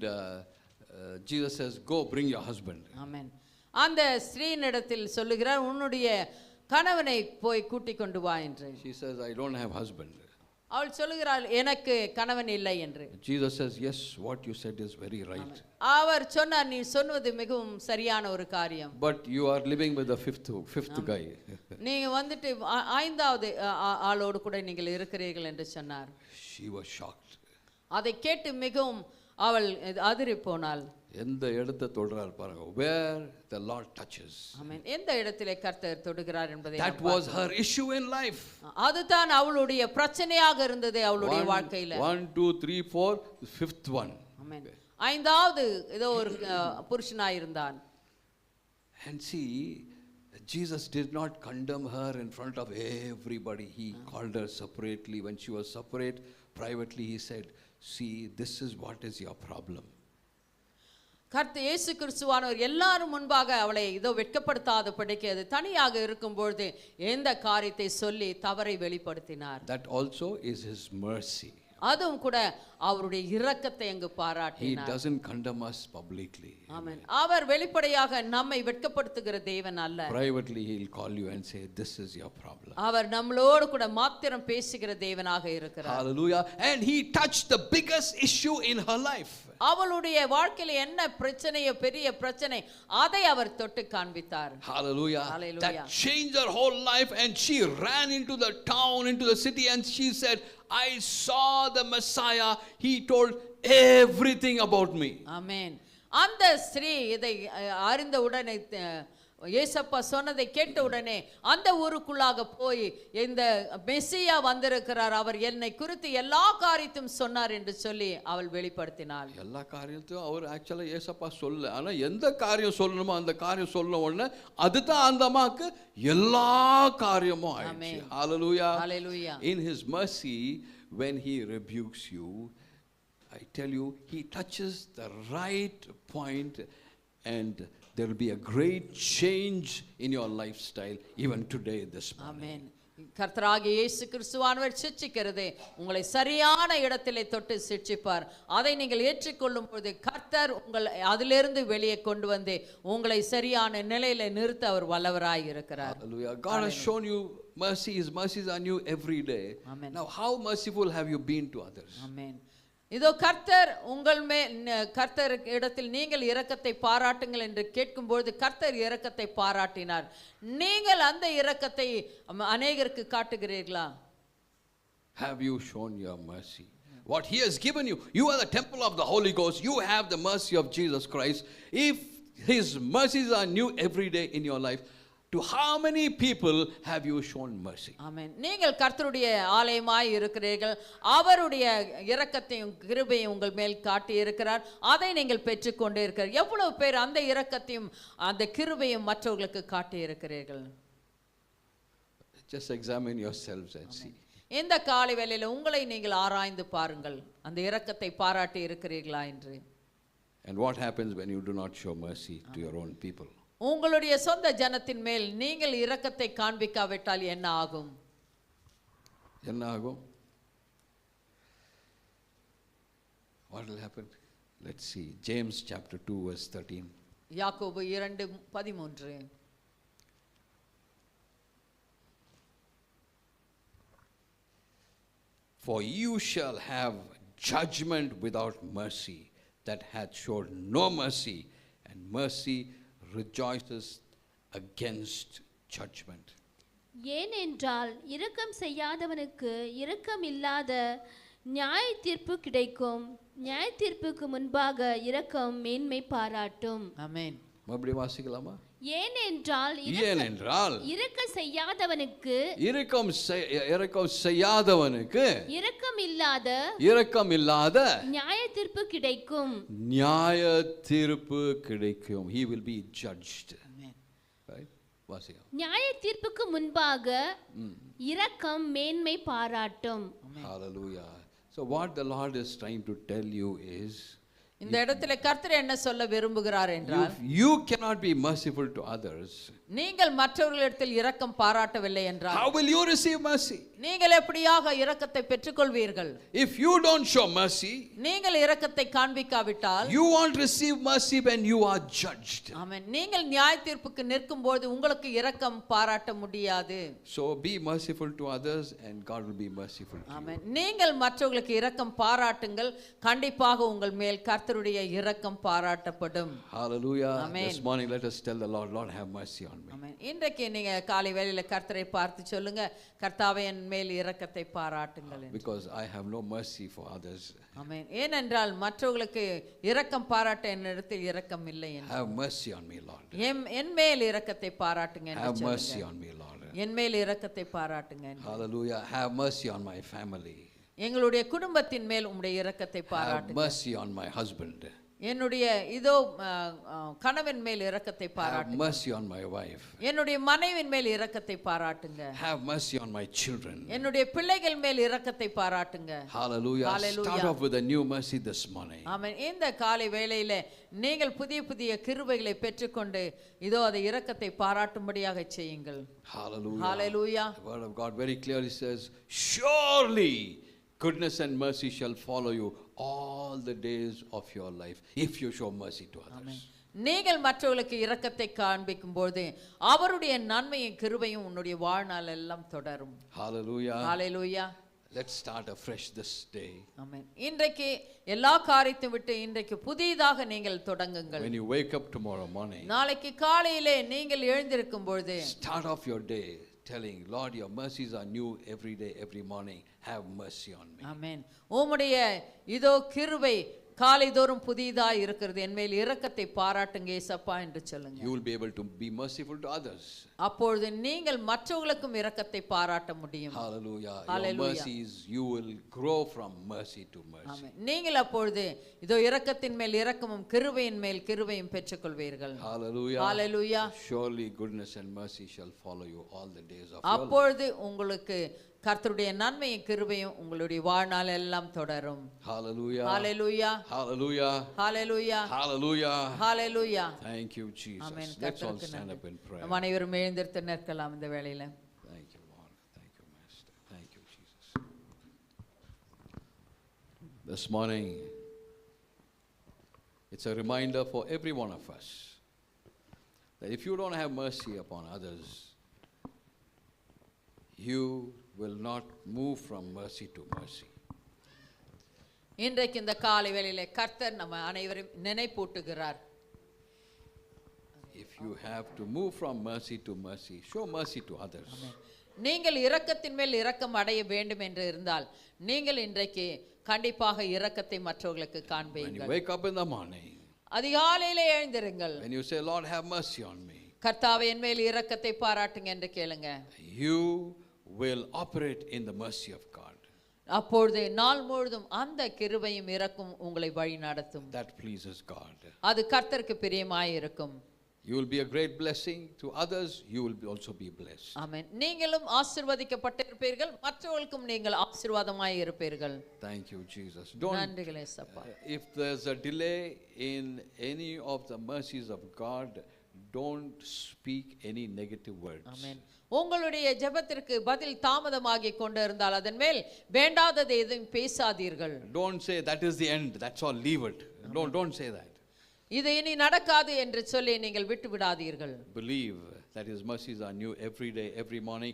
Jesus says, go bring your husband.
ஆமென். அந்த ஸ்திரீனிடத்தில் சொல்லுகிறார் உன்னுடைய கணவனை போய் கூட்டிக் கொண்டு வா என்று.
She says, I don't have husband.
அவள் சொல்லுகிறாள் எனக்கு கணவன் இல்லை என்று.
Jesus says, yes, what you said is very right.
அவர் சொன்னார் நீ சொன்னது மிகவும் சரியான ஒரு காரியம்.
But you are living with the fifth guy.
நீங்க வந்துட்டு ஐந்தாவது ஆளோடு கூட நீங்கள் இருக்கிறீர்கள் என்று சொன்னார்.
She was shocked.
அதை கேட்டு மிகவும் அவள் அதிரி போனாள்.
எந்த இடத்தை தொடுறார் பாருங்க. Where the Lord touches.
ஆமென். எந்த இடத்திலே கர்த்தர் தொடுகிறார் என்பதை
That was her issue in life.
அதுதான் அவளுடைய பிரச்சனையாக இருந்தது அவளுடைய வாழ்க்கையில.
1 2 3 4 fifth one.
ஆமென். ஐந்தாவது ஏதோ ஒரு புருஷனாய் இருந்தான்.
And see, Jesus did not condemn her in front of everybody. He called her separately. When she was separate, privately he said, see, this is what is your problem.
கர்த்தர் இயேசு கிறிஸ்துவானவர் எல்லாரும் முன்பாக அவளை இதோ வெட்கப்படுத்தாதபடிக்கு அது தனியாக இருக்கும்பொழுது எந்த காரியத்தை சொல்லி தவறை வெளிப்படுத்தினார்.
That also is his mercy.
அதுவும் கூட அவருடைய இரக்கத்தை அங்கு
He
பாராட்டினார்.
doesn't condemn us publicly.
ஆமென். அவர் வெளிப்படையாக நம்மை வெட்கப்படுத்துகிற தேவன் அல்ல.
Privately he'll call you and say, this is your problem.
அவர் நம்மளோடு கூட மாத்திரம் பேசுகிற தேவனாக இருக்கிறார்.
Hallelujah. And he touched the biggest issue in her life.
அவளுடைய வாழ்க்கையில என்ன பிரச்சனையோ பெரிய பிரச்சனை அதை அவர் தொட்டு காண்பித்தார்.
Hallelujah.
Hallelujah.
That changed her whole life, and she ran into the town, into the city, and she said, I saw the Messiah. He told everything about me.
ஆமென். அந்த ஸ்திரீ இதை அறிந்த உடனே இயேசப்பா சொன்னதை கேட்ட உடனே அந்த ஊருக்குள்ளாக போய் இந்த மெசியா வந்திருக்கிறார், அவர் என்னை குறித்து எல்லா காரியத்தையும் சொன்னார் என்று சொல்லி அவள் வெளிப்படுத்தினாள்.
எல்லா காரியத்தையும் அவர் ஆக்சுவலா ஏசப்பா சொல்ல, ஆனா எந்த காரியம் சொல்லணுமோ அந்த காரியம் சொல்ல உடனே அதுதான் அந்த அம்மாக்கு எல்லா காரியமும் ஆயிடுச்சு. Hallelujah.
Hallelujah.
In his mercy, when he rebukes you, I tell you, he touches the right point, and there will be a great change in your lifestyle even today, this morning.
ஆமென். கர்த்தராகிய இயேசு கிறிஸ்துவானவர் சிட்சிக்கிறதே உங்களை சரியான இடத்திலே தொட்டு சிட்சிப்பார். அதை நீங்கள் ஏற்றுக்கொள்ளும் பொழுது கர்த்தர் உங்களை அதிலிருந்து வெளியே கொண்டு வந்து உங்களை சரியான நிலையில நிறுத்த அவர் வல்லவராய் இருக்கிறார்.
Hallelujah. God has shown you mercy. His mercies are new every day.
Amen.
Now, how merciful have you been to others?
ஆமென். இதோ கர்த்தர் உங்கள் கர்த்தர் இடத்தில் நீங்கள் இரக்கத்தை பாராட்டுங்கள் என்று கேட்கும்போது கர்த்தர் இரக்கத்தை பாராட்டினார். நீங்கள் அந்த இரக்கத்தை அநேகருக்கு காட்டுகிறீர்களா?
Have you shown your mercy? What he has given you, you are the temple of the Holy Ghost. You have the mercy of Jesus Christ. If his mercies are new every day in your life, to how many people have you shown mercy?
ஆமென். நீங்கள் கர்த்தருடைய ஆலயமாய் இருக்கிறீர்கள். அவருடைய இரக்கத்தையும் கிருபையும் உங்கள் மேல் காட்டி இருக்கிறார். அதை நீங்கள் பெற்றுக்கொண்டே இருக்கிறீர்கள். எவ்வளவு பேர் அந்த இரக்கத்தையும் அந்த கிருபையும் மற்றவர்களுக்கு காட்டி இருக்கிறீர்கள்?
Just examine yourselves and see.
இந்த காலை வேளையில உங்களை நீங்கள் ஆராய்ந்து பாருங்கள், அந்த இரக்கத்தை பாராட்டி இருக்கிறீர்களா என்று.
And what happens when you do not show mercy to your own people?
உங்களுடைய சொந்த ஜனத்தின் மேல் நீங்கள் இரக்கத்தை காண்பிக்காவிட்டால் என்ன ஆகும்?
என்ன ஆகும்? What will happen? Let's see. James chapter 2 verse 13.
யாக்கோபு 2:13.
For you shall have judgment without mercy, that hath showed no mercy, and mercy rejoices against judgment.
ஏனென்றால் இரக்கம் செய்யாதவனுக்கு இரக்கம் இல்லாத நியாய தீர்ப்பு கிடைக்கும். நியாய தீர்ப்புக்கு முன்பாக இரக்கம் மேன்மை பாராட்டும்.
ஆமென்.
மறுபடியும் வாசிக்கலாமா?
ஏனென்றால் இரக்கம் செய்யாதவனுக்கு
இரக்கம் செய்யாதவனுக்கு
இரக்கம் இல்லாத நியாய தீர்ப்பு கிடைக்கும்.
நியாய தீர்ப்பு கிடைக்கும். He will be judged. Right? வாசிக்கலாம்.
நியாய தீர்ப்புக்கு முன்பாக இரக்கம் மேன்மை பாராட்டும்.
Hallelujah. So what the Lord is trying to tell you is,
இந்த இடத்துல கர்த்தர் என்ன சொல்ல விரும்புகிறார் என்றால்,
you cannot be merciful to others.
நீங்கள் மற்றவர்களிடத்தில் இரக்கம் பாராட்டவில்லை என்றால்
How will you receive mercy?
நீங்கள் எப்படியாக இரக்கத்தை பெற்றுக்கொள்வீர்கள்?
If you don't show mercy,
நீங்கள் இரக்கத்தை காண்பிக்காவிட்டால்
you won't receive mercy when you are judged.
ஆமென். நீங்கள் நியாய தீர்ப்புக்கு நிற்கும்போது உங்களுக்கு இரக்கம் பாராட்ட முடியாது.
So be merciful to others and God will be merciful to you.
ஆமென். நீங்கள் மற்றவர்களுக்கு இரக்கம் பாராட்டுங்கள், கண்டிப்பாக உங்கள் மேல் கர்த்தர் கர்த்தருடைய இரக்கம் பாராட்டப்படும்.
Hallelujah.
Amen.
This morning let us tell the Lord, Lord have mercy on me.
ஆமென். இன்றைக்கு நீங்க காலை வேளையில கர்த்தரை பார்த்து சொல்லுங்க, கர்த்தாவே என் மேல் இரக்கத்தை பாராட்டுங்கள் என்று.
Because I have no mercy for others.
ஆமென். ஏனென்றால் மற்றவர்களுக்கு இரக்கம் பாராட்ட என்னிடத்தில் இரக்கம் இல்லை என்று.
Have mercy on me, Lord.
என் மேல் இரக்கத்தை பாராட்டுங்க என்று
Have mercy
சொல்லுங்க.
on me, Lord.
என் மேல் இரக்கத்தை பாராட்டுங்க என்று.
Hallelujah. Have mercy on my family.
எங்களுடைய குடும்பத்தின் மேல் உம்முடைய இரக்கத்தை
Have
பாராட்டுங்க.
mercy on my husband.
என்னுடைய இதோ கணவன் மேல் இரக்கத்தை
Have
பாராட்டுங்க.
mercy on my wife.
என்னுடைய மனைவியின் மேல் இரக்கத்தை பாராட்டுங்க.
Have mercy on my children.
என்னுடைய பிள்ளைகள் மேல் இரக்கத்தை பாராட்டுங்க.
Hallelujah.
Hallelujah.
Start off with a new mercy this morning.
ஆமென். இந்த காலை வேளையிலே நீங்கள் புதிய புதிய கிருபைகளை பெற்றுக்கொண்டு இதோ அதை இரக்கத்தை பாராட்டும்படியாக செய்யுங்கள்.
Hallelujah.
Hallelujah.
The word of God very clearly says, surely goodness and mercy shall follow you all the days of your life if you show mercy to others.
நீங்கள் மற்றவர்களுக்கு இரக்கத்தை காண்பிக்கும்போது அவருடைய நன்மையும் கிருபையும் உன்னுடைய வாழ்நாள் எல்லாம் தொடரும்.
Hallelujah.
Hallelujah.
Let's start afresh this day.
ஆமென். இன்றைக்கு எல்லா காரியத்தையும் விட்டு இன்றைக்கு புதிதாக நீங்கள் தொடங்குங்கள்.
When you wake up tomorrow morning,
நாளைக்கு காலையிலே நீங்கள் எழுந்திருக்கும் பொழுது
start off your day telling, Lord, your mercies are new every day, every morning. Have mercy on me.
ஆமென். உம்முடைய இதோ கிருபை காலைதோறும் புதியதாய் இருக்கிறது, என் மேல் இரக்கத்தை பாராட்டுங்க ஏசப்பா என்று சொல்லுங்க.
You will be able to be merciful to others.
அப்பொழுது நீங்கள் மற்றவர்களுக்கும் இரக்கத்தை பாராட்ட முடியும்.
Hallelujah. Your
Hallelujah.
mercies, you will grow from mercy to mercy.
ஆமென். நீங்கள் அப்பொழுது இதோ இரக்கத்தின் மேல் இரக்கமும் கிருபையின் மேல் கிருபையும் பெற்றுக்கொள்வீர்கள்.
Hallelujah.
Hallelujah.
Surely goodness and mercy shall follow you all the days of your life.
அப்பொழுது உங்களுக்கு கர்த்தருடைய நன்மையும் கிருபையும் உங்களுடைய வாழ்நாள் எல்லாம் தொடரும்.
Hallelujah.
Hallelujah.
Hallelujah.
Hallelujah.
Hallelujah.
Hallelujah.
Thank you, Jesus.
Amen.
Let's all
கர்த்தருக்கு
stand
நன்றி.
up in prayer.
நாம் அனைவரும் எழுந்திருத்து நிற்கலாம் இந்த வேளையில.
Thank you, Lord. Thank you, Master. Thank you, Jesus. This morning, it's a reminder for every one of us that if you don't have mercy upon others, you will not move from mercy to mercy.
இன்றைக்கு இந்த காலை வேளையிலே கர்த்தர் நம்ம அனைவரும் நினைப்பூட்டுகிறார்.
If you have to move from mercy to mercy, show mercy to others.
நீங்கள் இரக்கத்தின் மேல் இரக்கம் அடைய வேண்டும் என்று இருந்தால் நீங்கள் இன்றைக்கு கண்டிப்பாக இரக்கத்தை மற்றவர்களுக்கு
When you
காண்பீர்கள்.
wake up in the morning,
அதிகாலையிலே எழுந்திருங்கள்.
when you say, Lord, have mercy on me,
கர்த்தாவே என் மேல் இரக்கத்தை பாராட்டுங்க என்று கேளுங்க.
you will operate in the mercy of God.
அப்பொழுது நாள் முழுதும் அந்த கிருபையும் இரக்கும் உங்களை வழி நடத்தும்.
That pleases God.
அது கர்த்தருக்கு பிரியமாய் இருக்கும்.
You will be a great blessing to others. You will also be blessed.
ஆமென். நீங்களும் ஆசீர்வதிக்கப்பட்டிருப்பீர்கள், மற்றவர்களுக்கும் நீங்கள் ஆசீர்வாதமாய் இருப்பீர்கள்.
Thank you, Jesus. Don't,
நன்றிகள் இயேசப்பா.
if there's a delay in any of the mercies of God, don't speak any negative words.
ஆமென். உங்களுடைய ஜெபத்திற்கு பதில் தாமதமாகி கொண்டு இருந்தால் அதன் மேல் வேண்டாததை எதுவும் பேசாதீர்கள்.
Don't say that is the end. That's all. Leave it. Don't say that.
இது இனி நடக்காது என்று சொல்லி நீங்கள் விட்டு விடாதீர்கள்.
Believe that His mercies are new every day, every morning.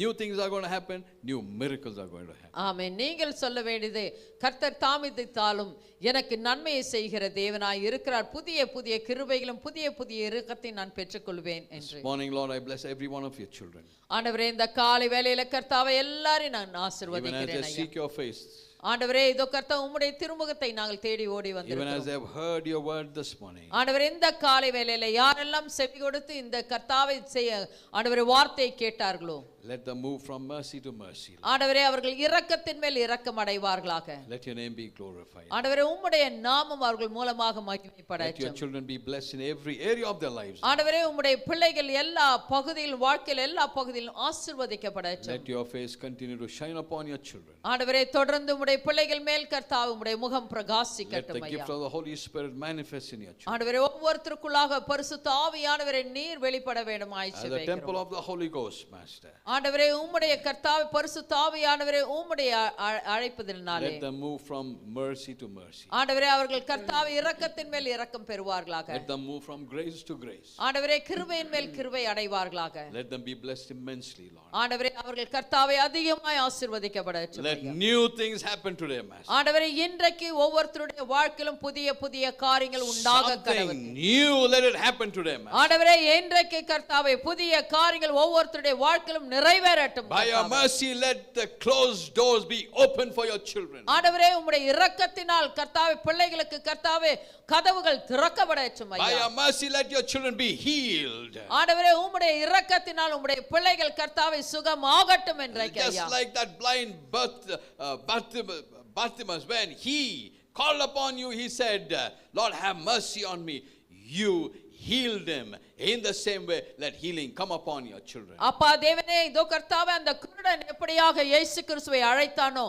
New things are going to happen. New miracles are going to happen.
ஆமென். நீங்கள் சொல்ல வேண்டியது கர்த்தர் தாமதித்தாலும் எனக்கு நன்மையை செய்கிற தேவனாய் இருக்கிறார். புதிய புதிய கிருபைகளும் புதிய புதிய இரக்கத்தை நான் பெற்றுக்கொள்வேன் என்று.
This morning, Lord, I bless every one of your children.
ஆண்டவரே இந்த காலை வேளையில கர்த்தாவை எல்லாரையும் நான்
Even as
ஆசீர்வதிக்கிறேன்
they
ஐயா.
seek your face.
ஆண்டவரே இதோ கர்த்தா உம்முடைய திருமுகத்தை நாங்கள் தேடி ஓடி
Even as
வந்திருக்கிறோம்.
they have heard your word this morning.
ஆண்டவரே இந்த காலை வேளையில யாரெல்லாம் செவி கொடுத்து இந்த கர்த்தாவை செய்ய ஆண்டவரே வார்த்தையை கேட்டார்களோ
Let them move from mercy to mercy.
ஆண்டவரே அவர்கள் இரக்கத்தின் மேல் இரக்கம் அடைவார்களாக.
Let your name be glorified.
ஆண்டவரே உம்முடைய நாமம் அவர்கள் மூலமாக
Let your
மகிமைப்படட்டும்.
children be blessed in every area of their lives.
ஆண்டவரே உம்முடைய பிள்ளைகள் எல்லா பகுதியிலும் வாழ்க்கையில் எல்லா பகுதியிலும் ஆசீர்வதிக்கப்படட்டும்.
Let your face continue to shine upon your children.
ஆண்டவரே தொடர்ந்து உம்முடைய பிள்ளைகள் மேல் கர்த்தாவே உம்முடைய முகம்
Let the
பிரகாசிக்கட்டும் ஐயா.
gift of the Holy Spirit manifest in your children.
ஆண்டவரே ஒவ்வொருத்தருக்குள்ளாக பரிசுத்த ஆவியானவரே நீர் வெளிப்பட வேண்டும்
As the temple of the Holy Ghost, Master.
ஆண்டவரே உம்முடைய கர்த்தாவே பரிசுத்த ஆவியானவரே உம்முடைய அழைப்பதினாலே
let them move from mercy to mercy.
ஆண்டவரே அவர்கள் கர்த்தாவே இரக்கத்தின் மேல் இரக்கம் பெறுவார்களாக.
Let them move from grace to grace.
ஆண்டவரே கிருபையின் மேல் கிருபை அடைவார்களாக.
Let them be blessed immensely, Lord.
ஆண்டவரே அவர்கள் கர்த்தாவே அதிகமாய் ஆசீர்வதிக்கப்படட்டும்.
Let new things happen to them, Master.
ஆண்டவரே இன்றைக்கு ஒவ்வொருத்தருடைய வாழ்க்கையிலும் புதிய புதிய காரியங்கள் உண்டாக கடவுது.
Something new, let it happen to them, Master.
ஆண்டவரே இன்றைக்கு கர்த்தாவே புதிய காரியங்கள் ஒவ்வொருத்தருடைய வாழ்க்கையிலும் நிறைவேறட்டும்.
By your mercy, let the closed doors be open for your children.
ஆண்டவரே உம்முடைய இரக்கத்தினால் கர்த்தாவே பிள்ளைகளுக்கு கர்த்தாவே கதவுகள் திறக்கப்படட்டும் ஐயா.
By your mercy, let your children be healed.
ஆண்டவரே உம்முடைய இரக்கத்தினால் உம்முடைய பிள்ளைகள் கர்த்தாவே சுகமாகட்டும் இன்றைக்கு ஐயா.
Just like that blind Bartimaeus, when he called upon you, he said, Lord, have mercy on me. You healed him. In the same way, let healing come upon your children.
அப்பா தேவனே இதோ கர்த்தாவே அந்த குருடன் எப்படியாக இயேசு கிறிஸ்துவை அழைத்தானோ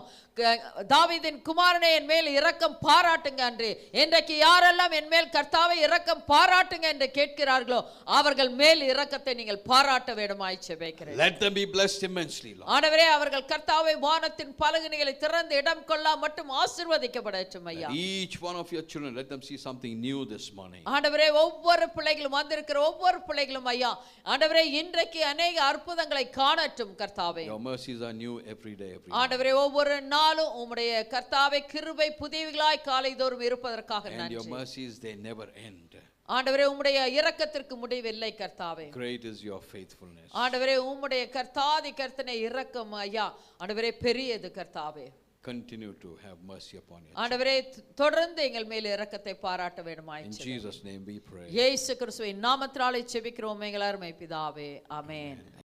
தாவீதின் குமாரனே என் மேல் இரக்கம் பாராட்டுங்க என்று இன்றைக்கு யாரெல்லாம் என் மேல் கர்த்தாவே இரக்கம் பாராட்டுங்க என்று கேட்கிறார்களோ அவர்கள் மேல் இரக்கத்தை நீங்கள் பாராட்ட வேண்டுமாய் ஜெபிக்கிறேன்.
Let them be blessed immensely, Lord.
ஆண்டவரே அவர்கள் கர்த்தாவே வானத்தின் பலகணிகளை திறந்து இடம் கொள்ளா மட்டும் ஆசீர்வதிக்கப்படட்டும் ஐயா.
Each one of your children, let them see something new this morning.
ஆண்டவரே ஒவ்வொரு பிள்ளைகளும் வந்திருக்கிற ஒவ்வொரு பிள்ளைகளும் ஐயா ஆண்டவரே இன்றைக்கு अनेक அற்புதங்களை காணட்டும் கர்த்தாவே.
Your mercies are new every day, every day.
ஆண்டவரே ஒவ்வொரு நாளும் உம்முடைய கர்த்தாவே கிருபை புதியவைகளாய் காலைதோறும் இருப்பதற்காக
And your
நன்றி.
mercies, they never end.
ஆண்டவரே உம்முடைய இரக்கத்திற்கு முடிவில்லை கர்த்தாவே.
Great is your faithfulness.
ஆண்டவரே உம்முடைய கர்த்தாதி கர்த்தனை இரக்கம் ஐயா ஆண்டவரே பெரியது கர்த்தாவே.
Continue to have mercy upon you.
ஆண்டவரே தொடர்ந்து எங்கள் மேல் இரக்கத்தை பாராட்ட வேண்டுமாய்
In Jesus' name we pray.
இயேசு கிறிஸ்துவின் நாமத்தினாலே ஜெபிக்கிறோம் எங்கள் அருமை பிதாவே. ஆமென்.